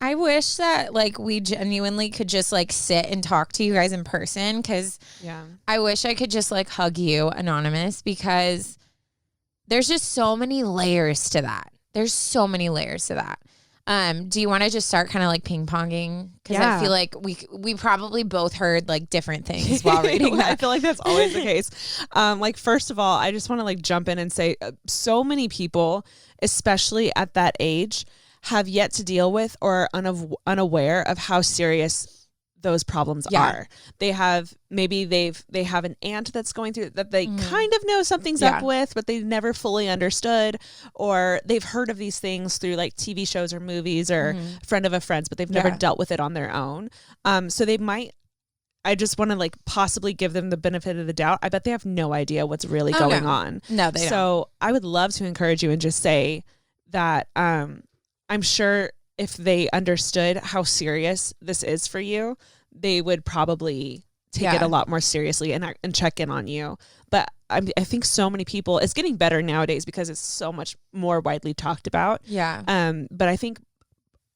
[SPEAKER 2] I wish that we genuinely could just sit and talk to you guys in person, because I wish I could just hug you, Anonymous, because there's just so many layers to that. There's so many layers to that. Do you want to just start kind of ping-ponging? Because I feel like we probably both heard different things while reading that.
[SPEAKER 1] I feel like that's always the case. First of all, I just want to jump in and say so many people, especially at that age, have yet to deal with or unaware of how serious those problems are. They have they have an aunt that's going through that they kind of know something's up with, but they've never fully understood, or they've heard of these things through TV shows or movies or friend of a friend's, but they've never dealt with it on their own. So they might. I just want to possibly give them the benefit of the doubt. I bet they have no idea what's really going on.
[SPEAKER 2] No, they don't.
[SPEAKER 1] So I would love to encourage you and just say that I'm sure if they understood how serious this is for you, they would probably take it a lot more seriously and check in on you. But I think so many people, it's getting better nowadays because it's so much more widely talked about.
[SPEAKER 2] Yeah.
[SPEAKER 1] But I think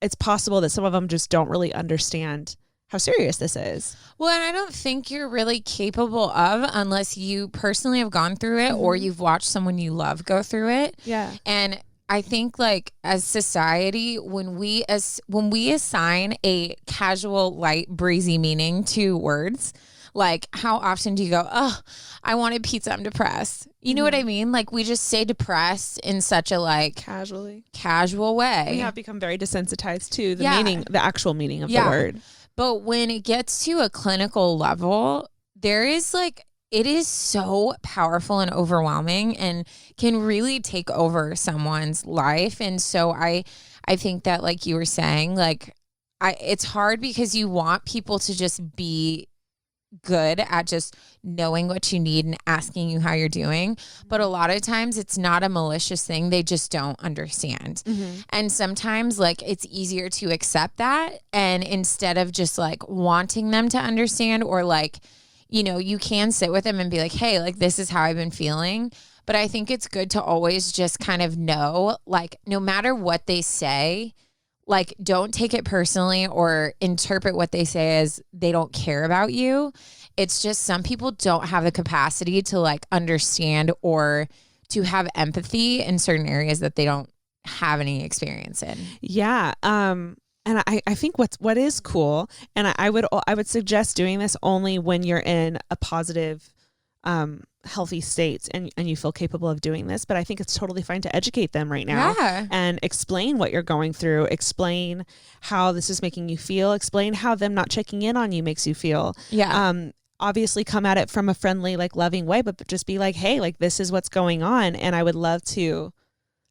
[SPEAKER 1] it's possible that some of them just don't really understand how serious this is.
[SPEAKER 2] Well, and I don't think you're really capable of, unless you personally have gone through it or you've watched someone you love go through it.
[SPEAKER 1] Yeah.
[SPEAKER 2] And I think as society, when we assign a casual, light, breezy meaning to words, how often do you go, oh, I wanted pizza, I'm depressed. You know what I mean? We just say depressed in such a casual way.
[SPEAKER 1] We have become very desensitized to the meaning, the actual meaning of the word.
[SPEAKER 2] But when it gets to a clinical level, there is it is so powerful and overwhelming and can really take over someone's life. And so I think that you were saying, it's hard because you want people to just be good at just knowing what you need and asking you how you're doing. But a lot of times it's not a malicious thing. They just don't understand. And sometimes it's easier to accept that. And instead of just wanting them to understand, or you can sit with them and be like, hey, this is how I've been feeling. But I think it's good to always just kind of know, no matter what they say, don't take it personally or interpret what they say as they don't care about you. It's just some people don't have the capacity to understand or to have empathy in certain areas that they don't have any experience in.
[SPEAKER 1] Yeah. And I think what is cool, and I would suggest doing this only when you're in a positive, healthy state and you feel capable of doing this. But I think it's totally fine to educate them right now and explain what you're going through, explain how this is making you feel, explain how them not checking in on you makes you feel.
[SPEAKER 2] Yeah.
[SPEAKER 1] Obviously come at it from a friendly, loving way, but just be hey, this is what's going on. And I would love to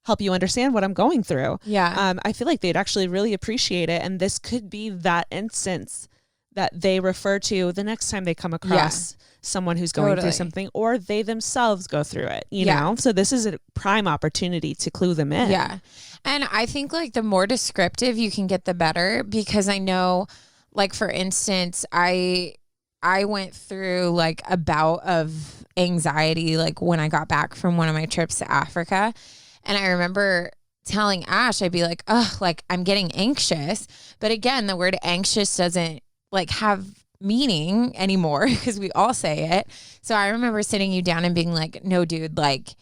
[SPEAKER 1] help you understand what I'm going through.
[SPEAKER 2] Yeah.
[SPEAKER 1] I feel like they'd actually really appreciate it. And this could be that instance that they refer to the next time they come across someone who's going through something, or they themselves go through it, you know? So this is a prime opportunity to clue them in.
[SPEAKER 2] Yeah. And I think like the more descriptive you can get, the better, because I know, like, for instance, I went through like a bout of anxiety, like when I got back from one of my trips to Africa. And I remember telling Ash, I'd be like, oh, like I'm getting anxious. But again, the word anxious doesn't like have meaning anymore because we all say it. So I remember sitting you down and being like, no, dude, like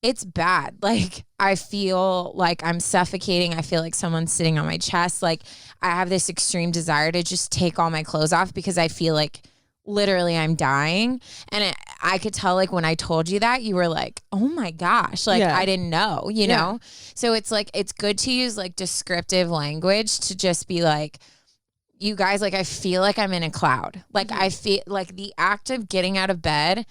[SPEAKER 2] it's bad. Like I feel like I'm suffocating. I feel like someone's sitting on my chest. Like I have this extreme desire to just take all my clothes off because I feel like literally I'm dying. And I could tell, like, when I told you that, you were like, oh my gosh, like I didn't know, you know? So it's like, it's good to use like descriptive language to just be like, you guys, like, I feel like I'm in a cloud. Like I feel like the act of getting out of bed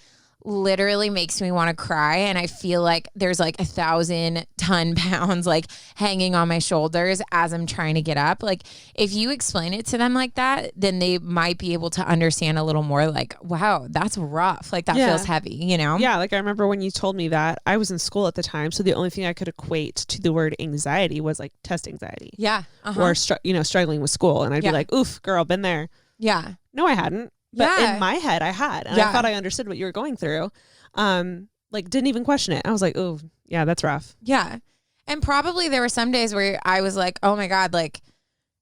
[SPEAKER 2] literally makes me want to cry. And I feel like there's like 1,000 pounds like hanging on my shoulders as I'm trying to get up. Like if you explain it to them like that, then they might be able to understand a little more like, wow, that's rough. Like that feels heavy, you know?
[SPEAKER 1] Yeah. Like I remember when you told me that, I was in school at the time. So the only thing I could equate to the word anxiety was like test anxiety.
[SPEAKER 2] Yeah.
[SPEAKER 1] Or, struggling with school. And I'd be like, oof, girl, been there.
[SPEAKER 2] Yeah.
[SPEAKER 1] No, I hadn't. But in my head, I had. And I thought I understood what you were going through. Like, didn't even question it. I was like, oh, yeah, that's rough.
[SPEAKER 2] Yeah. And probably there were some days where I was like, oh my God, like,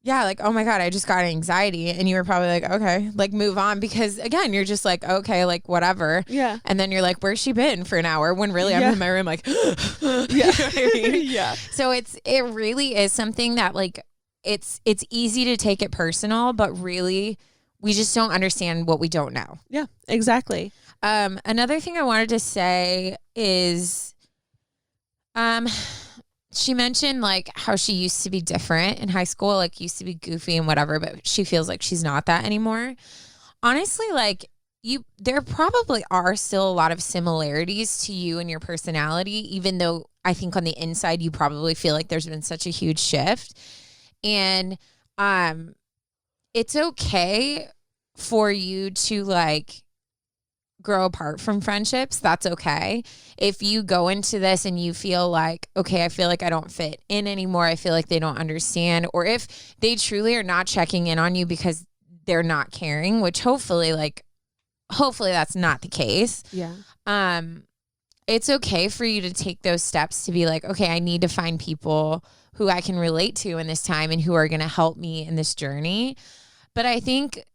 [SPEAKER 2] yeah, like, oh my God, I just got anxiety. And you were probably like, okay, like move on. Because again, you're just like, okay, like whatever.
[SPEAKER 1] Yeah.
[SPEAKER 2] And then you're like, where's she been for an hour? When really I'm in my room like,
[SPEAKER 1] yeah.
[SPEAKER 2] You know what I mean?
[SPEAKER 1] Yeah.
[SPEAKER 2] So it really is something that like, it's easy to take it personal, but really we just don't understand what we don't know.
[SPEAKER 1] Yeah, exactly.
[SPEAKER 2] Another thing I wanted to say is, she mentioned like how she used to be different in high school, like used to be goofy and whatever, but she feels like she's not that anymore. Honestly, like there probably are still a lot of similarities to you and your personality, even though I think on the inside, you probably feel like there's been such a huge shift. And, it's okay for you to like grow apart from friendships. That's okay. If you go into this and you feel like, okay, I feel like I don't fit in anymore. I feel like they don't understand. Or if they truly are not checking in on you because they're not caring, which hopefully that's not the case.
[SPEAKER 1] Yeah.
[SPEAKER 2] It's okay for you to take those steps to be like, okay, I need to find people who I can relate to in this time and who are going to help me in this journey. But I think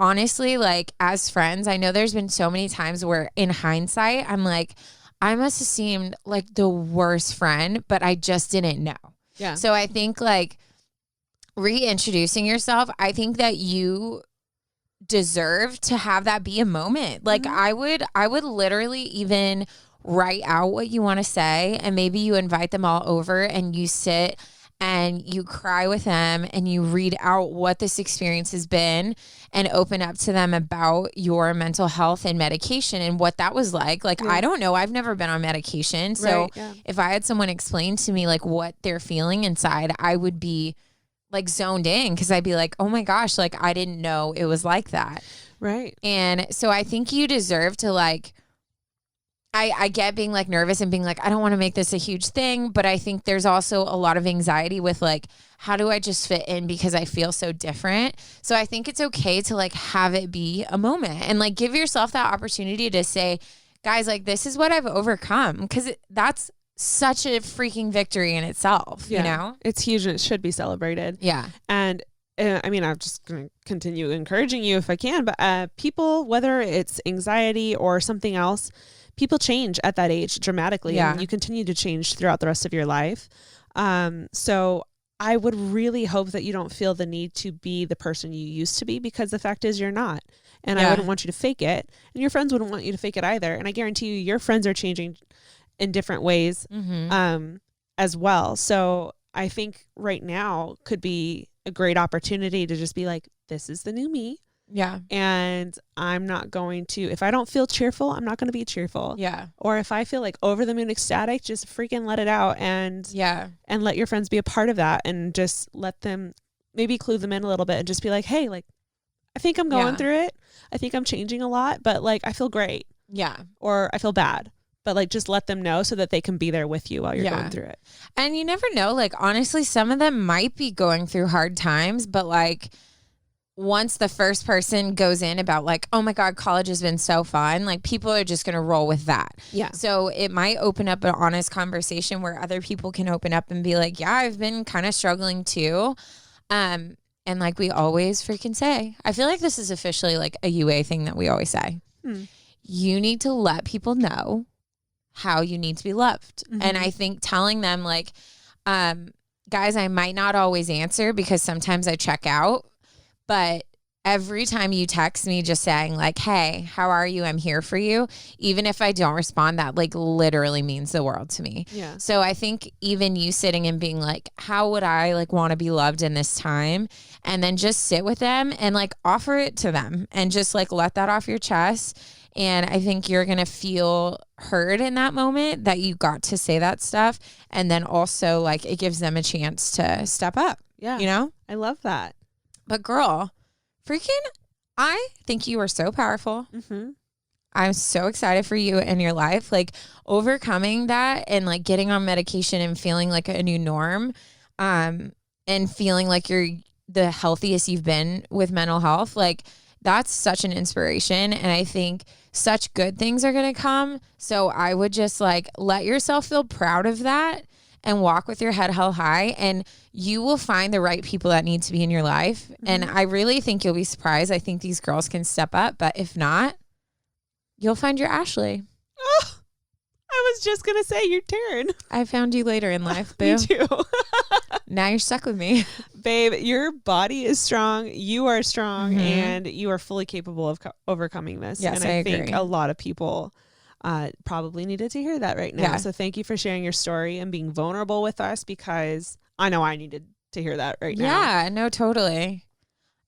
[SPEAKER 2] honestly, like as friends, I know there's been so many times where in hindsight, I'm like, I must have seemed like the worst friend, but I just didn't know.
[SPEAKER 1] Yeah.
[SPEAKER 2] So I think like reintroducing yourself, I think that you deserve to have that be a moment. Like I would literally even write out what you want to say, and maybe you invite them all over and you sit and you cry with them and you read out what this experience has been and open up to them about your mental health and medication and what that was like. Like, I don't know. I've never been on medication. So if I had someone explain to me like what they're feeling inside, I would be like zoned in because I'd be like, oh my gosh, like I didn't know it was like that.
[SPEAKER 1] Right.
[SPEAKER 2] And so I think you deserve to like, I get being like nervous and being like, I don't want to make this a huge thing. But I think there's also a lot of anxiety with like, how do I just fit in because I feel so different? So I think it's okay to like have it be a moment and like give yourself that opportunity to say, guys, like this is what I've overcome. Because that's such a freaking victory in itself, you know?
[SPEAKER 1] It's huge and it should be celebrated.
[SPEAKER 2] Yeah.
[SPEAKER 1] And I mean, I'm just going to continue encouraging you if I can, but people, whether it's anxiety or something else, people change at that age dramatically, and you continue to change throughout the rest of your life. So I would really hope that you don't feel the need to be the person you used to be, because the fact is you're not. And I wouldn't want you to fake it, and your friends wouldn't want you to fake it either. And I guarantee you your friends are changing in different ways as well. So I think right now could be a great opportunity to just be like, this is the new me.
[SPEAKER 2] Yeah.
[SPEAKER 1] And I'm not going to, if I don't feel cheerful, I'm not going to be cheerful.
[SPEAKER 2] Yeah.
[SPEAKER 1] Or if I feel like over the moon ecstatic, just freaking let it out and let your friends be a part of that, and just let them, maybe clue them in a little bit and just be like, hey, like, I think I'm going through it. I think I'm changing a lot, but like, I feel great.
[SPEAKER 2] Yeah.
[SPEAKER 1] Or I feel bad. But like, just let them know so that they can be there with you while you're going through it.
[SPEAKER 2] And you never know, like, honestly, some of them might be going through hard times, but like, once the first person goes in about like, oh my God, college has been so fun, like people are just going to roll with that.
[SPEAKER 1] Yeah.
[SPEAKER 2] So it might open up an honest conversation where other people can open up and be like, yeah, I've been kind of struggling too. And like we always freaking say, I feel like this is officially like a UA thing that we always say. You need to let people know how you need to be loved. And I think telling them like, guys, I might not always answer because sometimes I check out, but every time you text me just saying like, hey, how are you? I'm here for you. Even if I don't respond, that like literally means the world to me.
[SPEAKER 1] Yeah.
[SPEAKER 2] So I think even you sitting and being like, how would I like want to be loved in this time? And then just sit with them and like offer it to them and just like let that off your chest. And I think you're going to feel heard in that moment that you got to say that stuff. And then also like it gives them a chance to step up.
[SPEAKER 1] Yeah.
[SPEAKER 2] You know?
[SPEAKER 1] I love that.
[SPEAKER 2] But girl, freaking, I think you are so powerful. I'm so excited for you in your life. Like overcoming that and like getting on medication and feeling like a new norm and feeling like you're the healthiest you've been with mental health. Like that's such an inspiration. And I think such good things are going to come. So I would just like let yourself feel proud of that and walk with your head held high, and you will find the right people that need to be in your life. And I really think you'll be surprised. I think these girls can step up, but if not, you'll find your Ashley.
[SPEAKER 1] Oh, I was just going to say you're Taryn.
[SPEAKER 2] I found you later in life, boo.
[SPEAKER 1] Me too.
[SPEAKER 2] Now you're stuck with me.
[SPEAKER 1] Babe, your body is strong. You are strong and you are fully capable of overcoming this.
[SPEAKER 2] Yes,
[SPEAKER 1] and I
[SPEAKER 2] agree.
[SPEAKER 1] think a lot of people probably needed to hear that right now.
[SPEAKER 2] Yeah.
[SPEAKER 1] So thank you for sharing your story and being vulnerable with us, because I know I needed to hear that right now.
[SPEAKER 2] Yeah, no, totally.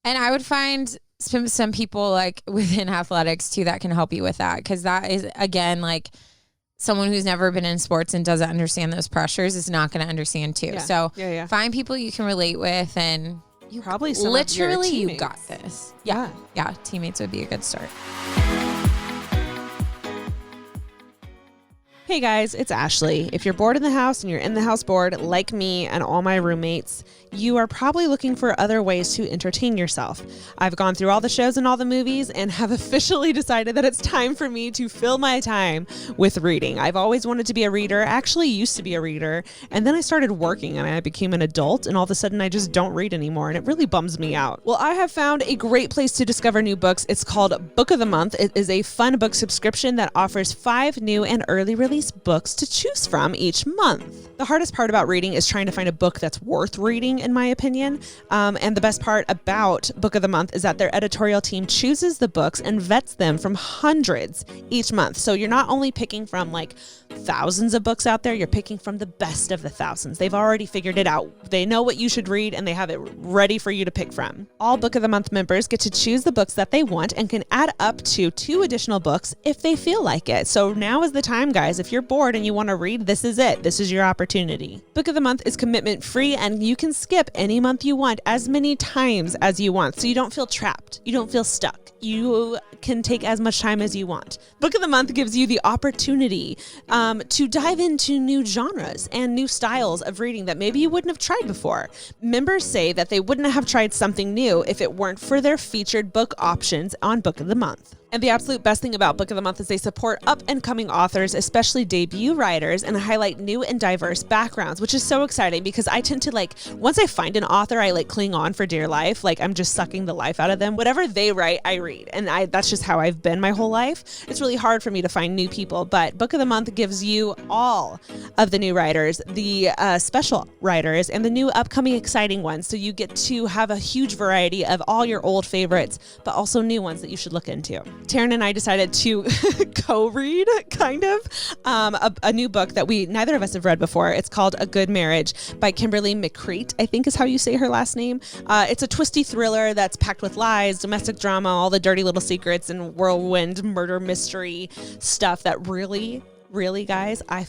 [SPEAKER 2] And I would find some people like within athletics too that can help you with that, because that is, again, like someone who's never been in sports and doesn't understand those pressures is not going to understand too.
[SPEAKER 1] Yeah.
[SPEAKER 2] So
[SPEAKER 1] Yeah.
[SPEAKER 2] find people you can relate with, and you
[SPEAKER 1] Probably some
[SPEAKER 2] literally
[SPEAKER 1] of your
[SPEAKER 2] you
[SPEAKER 1] teammates.
[SPEAKER 2] got this.
[SPEAKER 1] Yeah.
[SPEAKER 2] Yeah, teammates would be a good start.
[SPEAKER 1] Hey guys, it's Ashley. If you're bored in the house and you're in the house bored, like me and all my roommates, you are probably looking for other ways to entertain yourself. I've gone through all the shows and all the movies and have officially decided that it's time for me to fill my time with reading. I've always wanted to be a reader, actually used to be a reader, and then I started working and I became an adult, and all of a sudden I just don't read anymore, and it really bums me out. Well, I have found a great place to discover new books. It's called Book of the Month. It is a fun book subscription that offers 5 new and early release books to choose from each month. The hardest part about reading is trying to find a book that's worth reading, in my opinion. And the best part about Book of the Month is that their editorial team chooses the books and vets them from hundreds each month. So you're not only picking from like thousands of books out there, you're picking from the best of the thousands. They've already figured it out. They know what you should read and they have it ready for you to pick from. All Book of the Month members get to choose the books that they want and can add up to 2 additional books if they feel like it. So now is the time, guys. If you're bored and you want to read, this is it. This is your opportunity. Book of the Month is commitment free, and you can skip any month you want as many times as you want, so you don't feel trapped. You don't feel stuck. You can take as much time as you want. Book of the Month gives you the opportunity to dive into new genres and new styles of reading that maybe you wouldn't have tried before. Members say that they wouldn't have tried something new if it weren't for their featured book options on Book of the Month. And the absolute best thing about Book of the Month is they support up and coming authors, especially debut writers, and highlight new and diverse backgrounds, which is so exciting because I tend to once I find an author, I cling on for dear life. I'm just sucking the life out of them. Whatever they write, I read. And that's just how I've been my whole life. It's really hard for me to find new people, but Book of the Month gives you all of the new writers, the special writers, and the new upcoming exciting ones. So you get to have a huge variety of all your old favorites, but also new ones that you should look into. Taryn and I decided to co-read a new book that neither of us have read before. It's called A Good Marriage by Kimberly McCreate, I think is how you say her last name. It's a twisty thriller that's packed with lies, domestic drama, all the dirty little secrets, and whirlwind murder mystery stuff that really Really, guys, I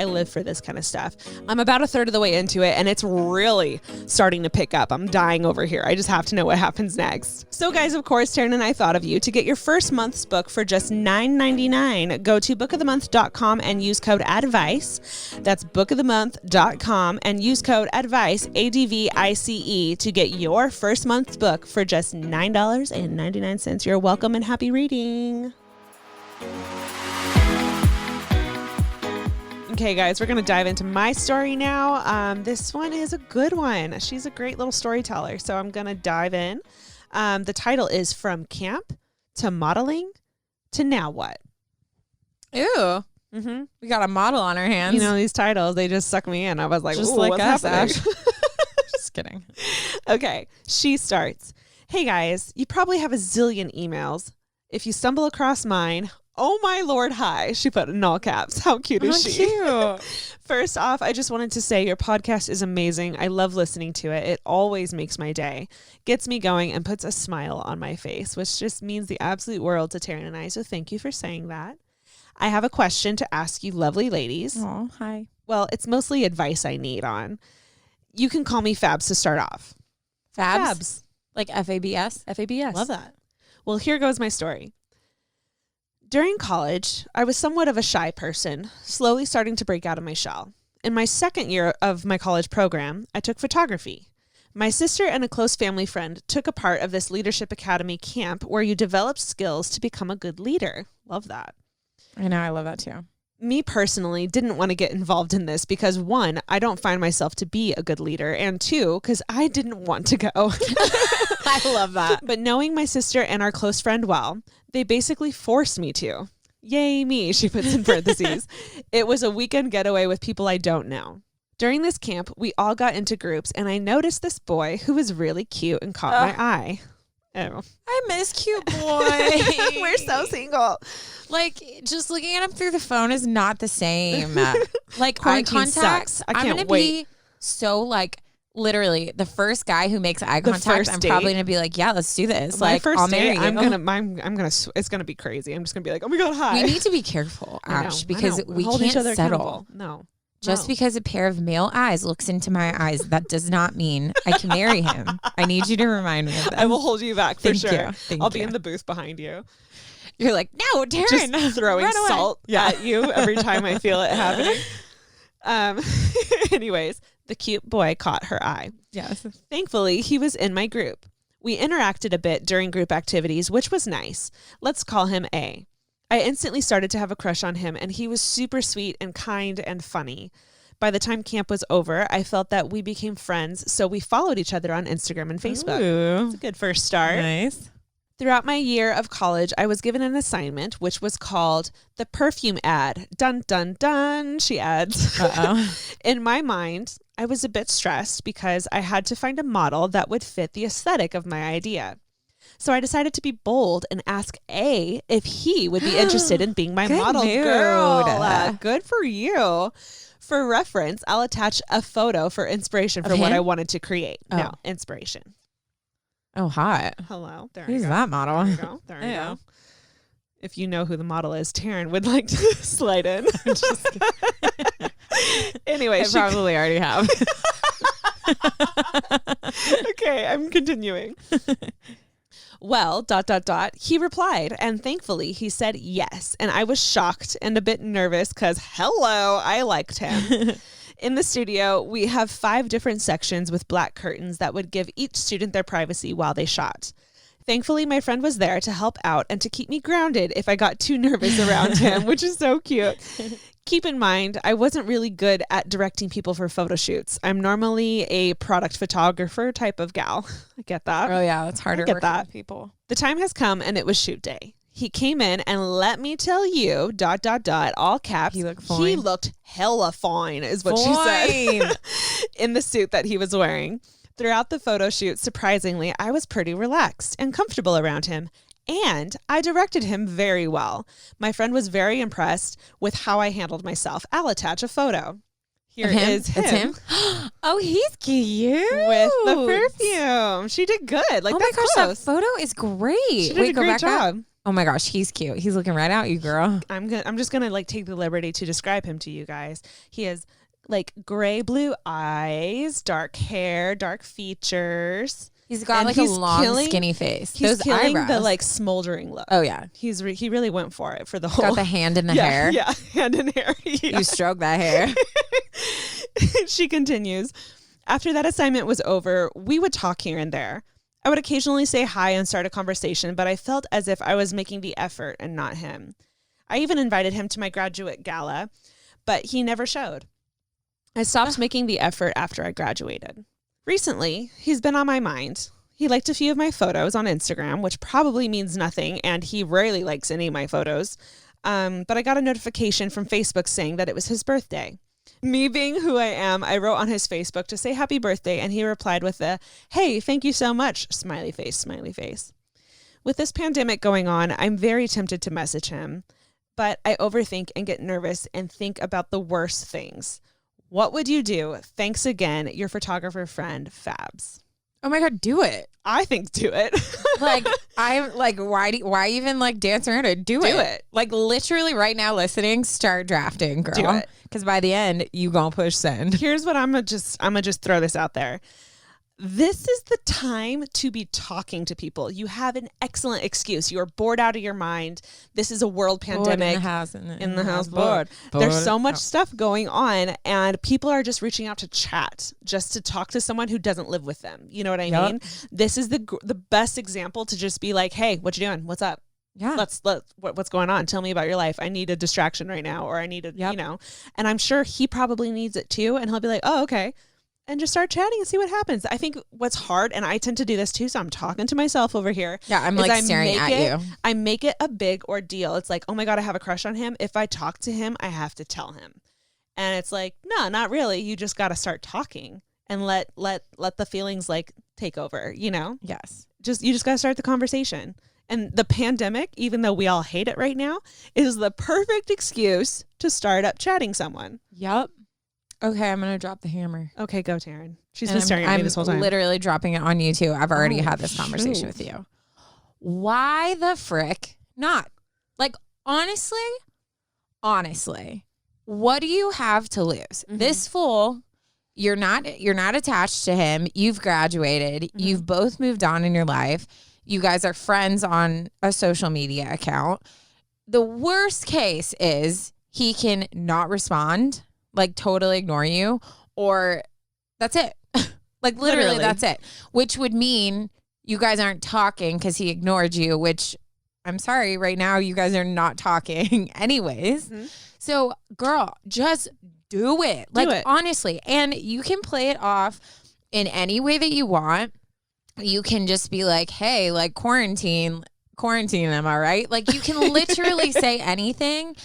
[SPEAKER 1] live for this kind of stuff. I'm about a third of the way into it, and it's really starting to pick up. I'm dying over here. I just have to know what happens next. So, guys, of course, Taryn and I thought of you. To get your first month's book for just $9.99, go to bookofthemonth.com and use code ADVICE. That's bookofthemonth.com and use code ADVICE, ADVICE, to get your first month's book for just $9.99. You're welcome and happy reading. Okay, guys, we're going to dive into my story now. This one is a good one. She's a great little storyteller, so I'm going to dive in. The title is From Camp to Modeling to Now What?
[SPEAKER 2] Ew. Mm-hmm. We got a model on our hands.
[SPEAKER 1] You know, these titles, they just suck me in. I was like,
[SPEAKER 2] just
[SPEAKER 1] ooh,
[SPEAKER 2] like
[SPEAKER 1] what's
[SPEAKER 2] us,
[SPEAKER 1] happening?
[SPEAKER 2] Ash. Just kidding.
[SPEAKER 1] Okay, she starts. Hey, guys, you probably have a zillion emails. If you stumble across mine, oh my Lord, hi. She put it in all caps. How cute is she?
[SPEAKER 2] Cute.
[SPEAKER 1] First off, I just wanted to say your podcast is amazing. I love listening to it. It always makes my day, gets me going, and puts a smile on my face, which just means the absolute world to Taryn and I. So thank you for saying that. I have a question to ask you lovely ladies.
[SPEAKER 2] Oh, hi.
[SPEAKER 1] Well, it's mostly advice I need on. You can call me Fabs to start off.
[SPEAKER 2] Fabs? Like F-A-B-S?
[SPEAKER 1] F-A-B-S.
[SPEAKER 2] Love that.
[SPEAKER 1] Well, here goes my story. During college, I was somewhat of a shy person, slowly starting to break out of my shell. In my second year of my college program, I took photography. My sister and a close family friend took a part of this Leadership Academy camp where you develop skills to become a good leader. Love that.
[SPEAKER 2] I know. I love that too.
[SPEAKER 1] Me personally didn't want to get involved in this because, one, I don't find myself to be a good leader, and two, because I didn't want to go.
[SPEAKER 2] I love that.
[SPEAKER 1] But knowing my sister and our close friend well, they basically forced me to. Yay me, she puts in parentheses. It was a weekend getaway with people I don't know. During this camp, we all got into groups, and I noticed this boy who was really cute and caught my eye. Oh.
[SPEAKER 2] I miss cute boys.
[SPEAKER 1] We're so single.
[SPEAKER 2] Like, just looking at him through the phone is not the same. Like, eye
[SPEAKER 1] Quarantine
[SPEAKER 2] contact.
[SPEAKER 1] sucks. I
[SPEAKER 2] I'm
[SPEAKER 1] can't
[SPEAKER 2] gonna
[SPEAKER 1] wait.
[SPEAKER 2] be so, like, literally the first guy who makes eye contact,
[SPEAKER 1] first
[SPEAKER 2] I'm
[SPEAKER 1] date?
[SPEAKER 2] probably gonna be like, yeah, let's do this.
[SPEAKER 1] My
[SPEAKER 2] Like,
[SPEAKER 1] first
[SPEAKER 2] I'll
[SPEAKER 1] date,
[SPEAKER 2] marry you.
[SPEAKER 1] it's gonna be crazy. I'm just gonna be like, oh my God, hi.
[SPEAKER 2] We need to be careful, Ash, because we
[SPEAKER 1] Hold
[SPEAKER 2] can't
[SPEAKER 1] each other
[SPEAKER 2] settle.
[SPEAKER 1] accountable. No.
[SPEAKER 2] Just because a pair of male eyes looks into my eyes, that does not mean I can marry him. I need you to remind me of that.
[SPEAKER 1] I will hold you back for sure. I'll be
[SPEAKER 2] you.
[SPEAKER 1] in the booth behind you.
[SPEAKER 2] You're like, no, Taryn.
[SPEAKER 1] Just throwing
[SPEAKER 2] run away.
[SPEAKER 1] salt at you every time I feel it happening. Anyways, the cute boy caught her eye.
[SPEAKER 2] Yes.
[SPEAKER 1] Thankfully, he was in my group. We interacted a bit during group activities, which was nice. Let's call him A. I instantly started to have a crush on him, and he was super sweet and kind and funny. By the time camp was over, I felt that we became friends, so we followed each other on Instagram and Facebook.
[SPEAKER 2] Ooh.
[SPEAKER 1] It's a good first start.
[SPEAKER 2] Nice.
[SPEAKER 1] Throughout my year of college, I was given an assignment, which was called the perfume ad. Dun, dun, dun, she adds.
[SPEAKER 2] Uh-oh.
[SPEAKER 1] In my mind, I was a bit stressed because I had to find a model that would fit the aesthetic of my idea. So I decided to be bold and ask A if he would be interested in being my
[SPEAKER 2] Good
[SPEAKER 1] model
[SPEAKER 2] mood.
[SPEAKER 1] girl. Good for you. For reference, I'll attach a photo for inspiration for
[SPEAKER 2] Of
[SPEAKER 1] what
[SPEAKER 2] him?
[SPEAKER 1] I wanted to create.
[SPEAKER 2] Oh.
[SPEAKER 1] No, inspiration.
[SPEAKER 2] Oh, hot.
[SPEAKER 1] Hello. There
[SPEAKER 2] Who's
[SPEAKER 1] you go.
[SPEAKER 2] that model?
[SPEAKER 1] There you go. There you
[SPEAKER 2] Yeah.
[SPEAKER 1] go. If you know who the model is, Taryn would like to slide in. Anyway,
[SPEAKER 2] I probably already have.
[SPEAKER 1] Okay, I'm continuing. Well, ... he replied, and thankfully he said yes. And I was shocked and a bit nervous because, hello, I liked him. In the studio, we have 5 different sections with black curtains that would give each student their privacy while they shot. Thankfully, my friend was there to help out and to keep me grounded if I got too nervous around him, which is so cute. Keep in mind, I wasn't really good at directing people for photo shoots. I'm normally a product photographer type of gal. I get that.
[SPEAKER 2] Oh, yeah. That's harder
[SPEAKER 1] get
[SPEAKER 2] working
[SPEAKER 1] that.
[SPEAKER 2] with people.
[SPEAKER 1] The time has come and it was shoot day. He came in and let me tell you, ... all caps.
[SPEAKER 2] He looked fine.
[SPEAKER 1] He looked hella fine is what she said in the suit that he was wearing. Throughout the photo shoot, surprisingly, I was pretty relaxed and comfortable around him. And I directed him very well. My friend was very impressed with how I handled myself. I'll attach a photo. Here is him.
[SPEAKER 2] It's him. Oh, he's cute.
[SPEAKER 1] With the perfume. She did good. Like,
[SPEAKER 2] oh my
[SPEAKER 1] that's
[SPEAKER 2] gosh,
[SPEAKER 1] close.
[SPEAKER 2] that photo is great.
[SPEAKER 1] She did a
[SPEAKER 2] go
[SPEAKER 1] great
[SPEAKER 2] back up.
[SPEAKER 1] job.
[SPEAKER 2] Oh my gosh, he's cute. He's looking right at you, girl.
[SPEAKER 1] I'm just gonna like take the liberty to describe him to you guys. He has like gray blue eyes, dark hair, dark features.
[SPEAKER 2] He's got
[SPEAKER 1] And
[SPEAKER 2] like
[SPEAKER 1] he's
[SPEAKER 2] a long,
[SPEAKER 1] killing-
[SPEAKER 2] skinny face.
[SPEAKER 1] He's
[SPEAKER 2] Those
[SPEAKER 1] killing
[SPEAKER 2] eyebrows.
[SPEAKER 1] the like smoldering look.
[SPEAKER 2] Oh yeah,
[SPEAKER 1] He really went for it for the whole.
[SPEAKER 2] got the hand in the
[SPEAKER 1] yeah,
[SPEAKER 2] hair.
[SPEAKER 1] Yeah, hand in hair. Yeah.
[SPEAKER 2] You stroke that hair.
[SPEAKER 1] She continues. After that assignment was over, we would talk here and there. I would occasionally say hi and start a conversation, but I felt as if I was making the effort and not him. I even invited him to my graduate gala, but he never showed. I stopped making the effort after I graduated. Recently, he's been on my mind. He liked a few of my photos on Instagram, which probably means nothing, and he rarely likes any of my photos. But I got a notification from Facebook saying that it was his birthday. Me being who I am, I wrote on his Facebook to say happy birthday, and he replied with a, hey, thank you so much, smiley face, smiley face. With this pandemic going on, I'm very tempted to message him, but I overthink and get nervous and think about the worst things. What would you do? Thanks again, your photographer friend, Fabs.
[SPEAKER 2] Oh my God, do it.
[SPEAKER 1] I think do it.
[SPEAKER 2] Like, I'm like, why even like dance around it? Do it. Like literally right now listening, start drafting, girl.
[SPEAKER 1] Do it.
[SPEAKER 2] Because by the end, you gonna push send.
[SPEAKER 1] Here's what I'm gonna just throw this out there. This is the time to be talking to people. You have an excellent excuse. You are bored out of your mind. This is a world pandemic.
[SPEAKER 2] In the house. In
[SPEAKER 1] the house, bored. There's so much stuff going on, and people are just reaching out to chat, just to talk to someone who doesn't live with them. You know what I mean? This is the best example to just be like, hey, what you doing? What's up?
[SPEAKER 2] Yeah.
[SPEAKER 1] What's going on? Tell me about your life. I need a distraction right now, or I need a, you know, and I'm sure he probably needs it too. And he'll be like, oh, okay. And just start chatting and see what happens. I think what's hard, and I tend to do this too, so I'm talking to myself over here.
[SPEAKER 2] Yeah, I'm like staring at you.
[SPEAKER 1] I make it a big ordeal. It's like, oh my God, I have a crush on him. If I talk to him, I have to tell him. And it's like, no, not really. You just got to start talking and let the feelings like take over, you know?
[SPEAKER 2] Yes.
[SPEAKER 1] You just got to start the conversation. And the pandemic, even though we all hate it right now, is the perfect excuse to start up chatting someone.
[SPEAKER 2] Yep. Okay, I'm going to drop the hammer.
[SPEAKER 1] Okay, go, Taryn. She's been staring at me this whole time.
[SPEAKER 2] I'm literally dropping it on you, too. I've already had this conversation with you. Why the frick not? Like, honestly, what do you have to lose? Mm-hmm. This fool, you're not attached to him. You've graduated. Mm-hmm. You've both moved on in your life. You guys are friends on a social media account. The worst case is he can not respond, like totally ignore you, or that's it. Like literally that's it. Which would mean you guys aren't talking because he ignored you, which I'm sorry, right now you guys are not talking anyways. Mm-hmm. So girl, just do it. Like honestly. And you can play it off in any way that you want. You can just be like, hey, like quarantine, am I right? Like you can literally say anything.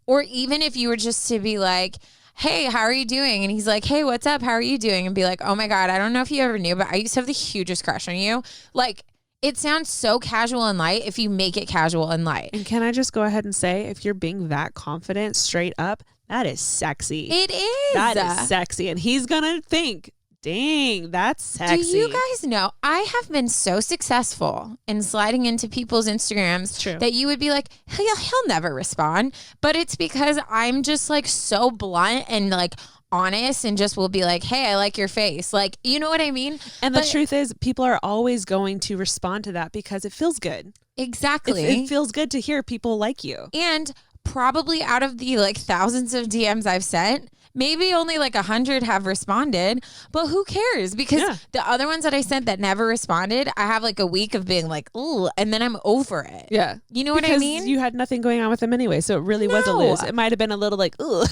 [SPEAKER 2] Or even if you were just to be like, hey, how are you doing? And he's like, hey, what's up? How are you doing? And be like, oh my God, I don't know if you ever knew, but I used to have the hugest crush on you. Like, it sounds so casual and light if you make it casual and light.
[SPEAKER 1] And can I just go ahead and say, if you're being that confident straight up, that is sexy.
[SPEAKER 2] It is.
[SPEAKER 1] That is sexy. And he's going to think, dang, that's sexy.
[SPEAKER 2] Do you guys know, I have been so successful in sliding into people's Instagrams that you would be like, he'll never respond. But it's because I'm just like so blunt and like honest and just will be like, hey, I like your face. Like, you know what I mean?
[SPEAKER 1] And the truth is, people are always going to respond to that because it feels good.
[SPEAKER 2] Exactly.
[SPEAKER 1] It feels good to hear people like you.
[SPEAKER 2] And probably out of the like thousands of DMs I've sent, maybe only like 100 have responded, but who cares? Because the other ones that I sent that never responded, I have like a week of being like, ooh, and then I'm over it.
[SPEAKER 1] Yeah.
[SPEAKER 2] You know what I mean?
[SPEAKER 1] You had nothing going on with them anyway, so it really was a lose. It might have been a little like, ooh,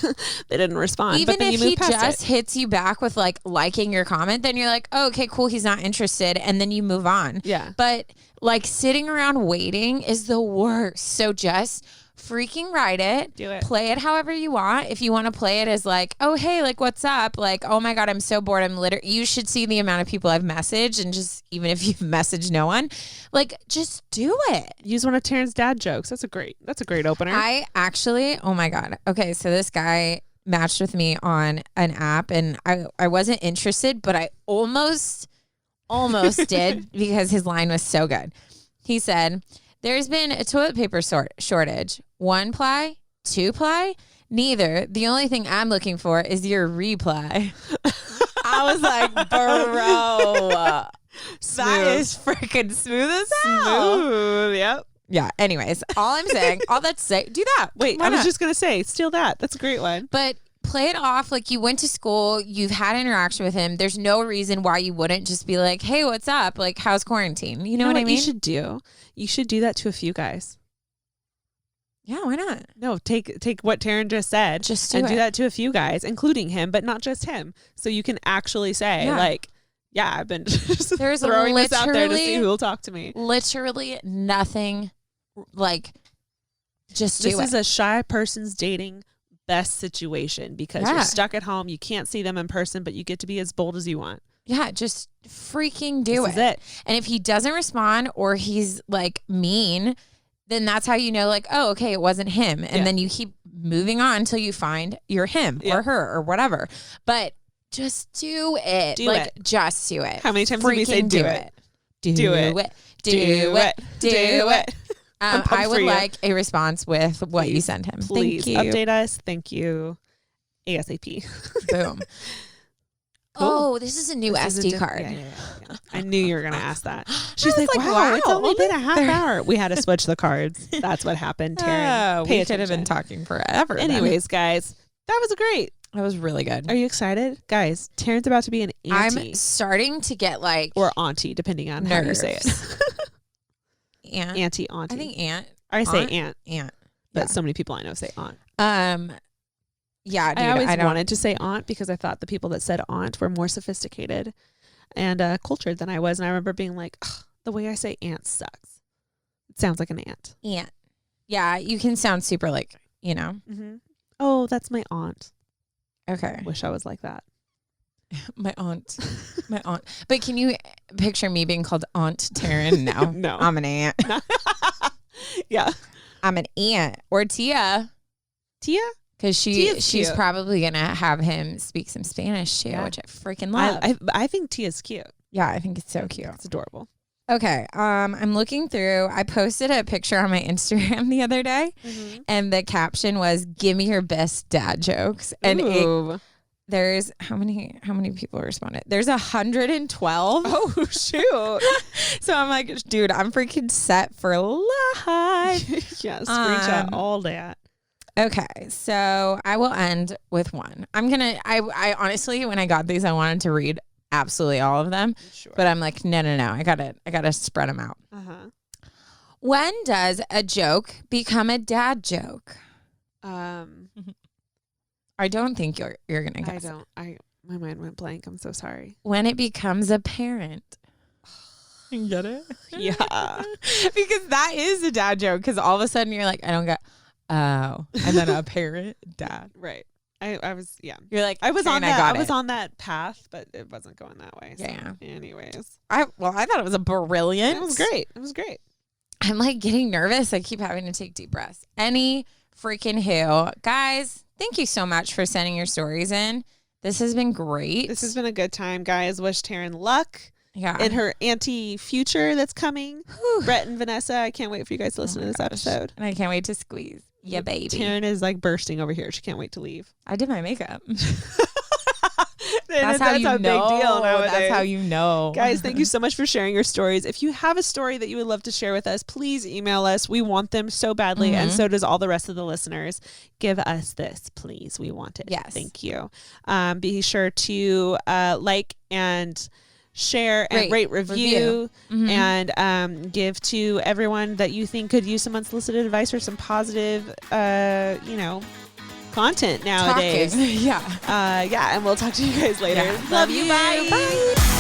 [SPEAKER 1] they didn't respond.
[SPEAKER 2] Even
[SPEAKER 1] but then
[SPEAKER 2] if
[SPEAKER 1] you
[SPEAKER 2] he just hits you back with like liking your comment, then you're like, oh, okay, cool, he's not interested, and then you move on.
[SPEAKER 1] Yeah.
[SPEAKER 2] But like sitting around waiting is the worst. So just freaking write it.
[SPEAKER 1] Do it.
[SPEAKER 2] Play it however you want. If you want to play it as like, oh, hey, like, what's up? Like, oh my God, I'm so bored. You should see the amount of people I've messaged, and just even if you've messaged no one, like, just do it.
[SPEAKER 1] Use one of Taryn's dad jokes. That's a great opener.
[SPEAKER 2] I actually, oh my God. Okay. So this guy matched with me on an app, and I wasn't interested, but I almost did because his line was so good. He said, There's been a toilet paper shortage. 1 ply, 2 ply, neither. The only thing I'm looking for is your reply. I was like, bro, that is freaking smooth as hell.
[SPEAKER 1] Smooth, yep.
[SPEAKER 2] Yeah. Anyways, all I'm saying, all that to say, do that.
[SPEAKER 1] Wait,
[SPEAKER 2] Why
[SPEAKER 1] I was
[SPEAKER 2] not?
[SPEAKER 1] just going to say, steal that. That's a great one.
[SPEAKER 2] But play it off like you went to school, you've had interaction with him. There's no reason why you wouldn't just be like, hey, what's up? Like, how's quarantine? You know what I mean?
[SPEAKER 1] You should do? You should do that to a few guys.
[SPEAKER 2] Yeah, why not?
[SPEAKER 1] No, take what Taryn just said
[SPEAKER 2] Just
[SPEAKER 1] do that to a few guys, including him, but not just him. So you can actually say, like, yeah, I've been just
[SPEAKER 2] There's
[SPEAKER 1] throwing this out there to see who will talk to me.
[SPEAKER 2] Literally nothing, like, just do it.
[SPEAKER 1] This is a shy person's dating best situation because you're stuck at home. You can't see them in person, but you get to be as bold as you want.
[SPEAKER 2] Yeah, just freaking do
[SPEAKER 1] This is it.
[SPEAKER 2] And if he doesn't respond or he's like mean, then that's how you know, like, oh, okay, it wasn't him. And then you keep moving on until you find you're him or her or whatever. But just do it. Just do it.
[SPEAKER 1] How many times did we say do it?
[SPEAKER 2] Do it. Do it. I would like a response with what you send him.
[SPEAKER 1] Please
[SPEAKER 2] Thank you.
[SPEAKER 1] update us. Thank you. ASAP.
[SPEAKER 2] Boom.
[SPEAKER 1] Cool.
[SPEAKER 2] Oh, this is a new SD card.
[SPEAKER 1] Yeah. I knew you were going to ask that. She's like,
[SPEAKER 2] like,
[SPEAKER 1] wow, it's
[SPEAKER 2] wow,
[SPEAKER 1] only been a half hour. We had to switch the cards. That's what happened, Taryn.
[SPEAKER 2] We could have been talking forever.
[SPEAKER 1] Anyways, guys, that was great.
[SPEAKER 2] That was really good.
[SPEAKER 1] Are you excited? Guys, Taryn's about to be an auntie.
[SPEAKER 2] I'm starting to get like...
[SPEAKER 1] Or auntie, depending on how you say it.
[SPEAKER 2] Aunt.
[SPEAKER 1] Auntie.
[SPEAKER 2] I think aunt.
[SPEAKER 1] I say aunt.
[SPEAKER 2] Aunt.
[SPEAKER 1] But so many people I know say aunt.
[SPEAKER 2] Yeah, dude,
[SPEAKER 1] I always wanted to say aunt because I thought the people that said aunt were more sophisticated and cultured than I was. And I remember being like, the way I say aunt sucks. It sounds like an aunt.
[SPEAKER 2] Aunt. Yeah, you can sound super like, you know.
[SPEAKER 1] Mm-hmm. Oh, that's my aunt.
[SPEAKER 2] Okay.
[SPEAKER 1] Wish I was like that.
[SPEAKER 2] My aunt. My aunt. But can you picture me being called Aunt Taryn? No.
[SPEAKER 1] No.
[SPEAKER 2] I'm an aunt.
[SPEAKER 1] Yeah.
[SPEAKER 2] I'm an aunt. Or Tia.
[SPEAKER 1] Tia?
[SPEAKER 2] Because she's probably going to have him speak some Spanish too, which I freaking love.
[SPEAKER 1] I think Tia's cute.
[SPEAKER 2] Yeah, I think it's so cute.
[SPEAKER 1] It's adorable.
[SPEAKER 2] Okay. I'm looking through. I posted a picture on my Instagram the other day, and the caption was, "Give me your best dad jokes." And there's how many people responded? There's 112.
[SPEAKER 1] Oh shoot.
[SPEAKER 2] So I'm like, dude, I'm freaking set for life.
[SPEAKER 1] Yeah, screenshot all that.
[SPEAKER 2] Okay, so I will end with one. I honestly, when I got these, I wanted to read absolutely all of them, but I'm like, no. I gotta spread them out. When does a joke become a dad joke? I don't think you're gonna guess.
[SPEAKER 1] I don't. My mind went blank. I'm so sorry.
[SPEAKER 2] When it becomes apparent. You get it?
[SPEAKER 1] Yeah.
[SPEAKER 2] Because that is a dad joke. Because all of a sudden you're like, I don't get. Oh, and then a parent dad.
[SPEAKER 1] Right. I was, yeah.
[SPEAKER 2] You're like,
[SPEAKER 1] I was on that.
[SPEAKER 2] I
[SPEAKER 1] was on that path, but it wasn't going that way. So
[SPEAKER 2] yeah.
[SPEAKER 1] Anyways,
[SPEAKER 2] I thought it was a brilliant.
[SPEAKER 1] It was great. It was great.
[SPEAKER 2] I'm like getting nervous. I keep having to take deep breaths. Any freaking who, guys. Thank you so much for sending your stories in. This has been great.
[SPEAKER 1] This has been a good time, guys. Wish Taryn luck.
[SPEAKER 2] Yeah.
[SPEAKER 1] In her auntie future that's coming. Whew. Brett and Vanessa, I can't wait for you guys to listen to this episode.
[SPEAKER 2] And I can't wait to squeeze. Yeah, baby.
[SPEAKER 1] Taryn is like bursting over here. She can't wait to leave.
[SPEAKER 2] I did my makeup.
[SPEAKER 1] That's how you know. Big deal nowadays.
[SPEAKER 2] That's how you know.
[SPEAKER 1] Guys, thank you so much for sharing your stories. If you have a story that you would love to share with us, please email us. We want them so badly, and so does all the rest of the listeners. Give us this, please. We want it.
[SPEAKER 2] Yes.
[SPEAKER 1] Thank you. Be sure to like and share and rate review. And give to everyone that you think could use some unsolicited advice or some positive, content nowadays.
[SPEAKER 2] Yeah.
[SPEAKER 1] And we'll talk to you guys later.
[SPEAKER 2] Yeah. Love you. Bye.
[SPEAKER 1] Bye.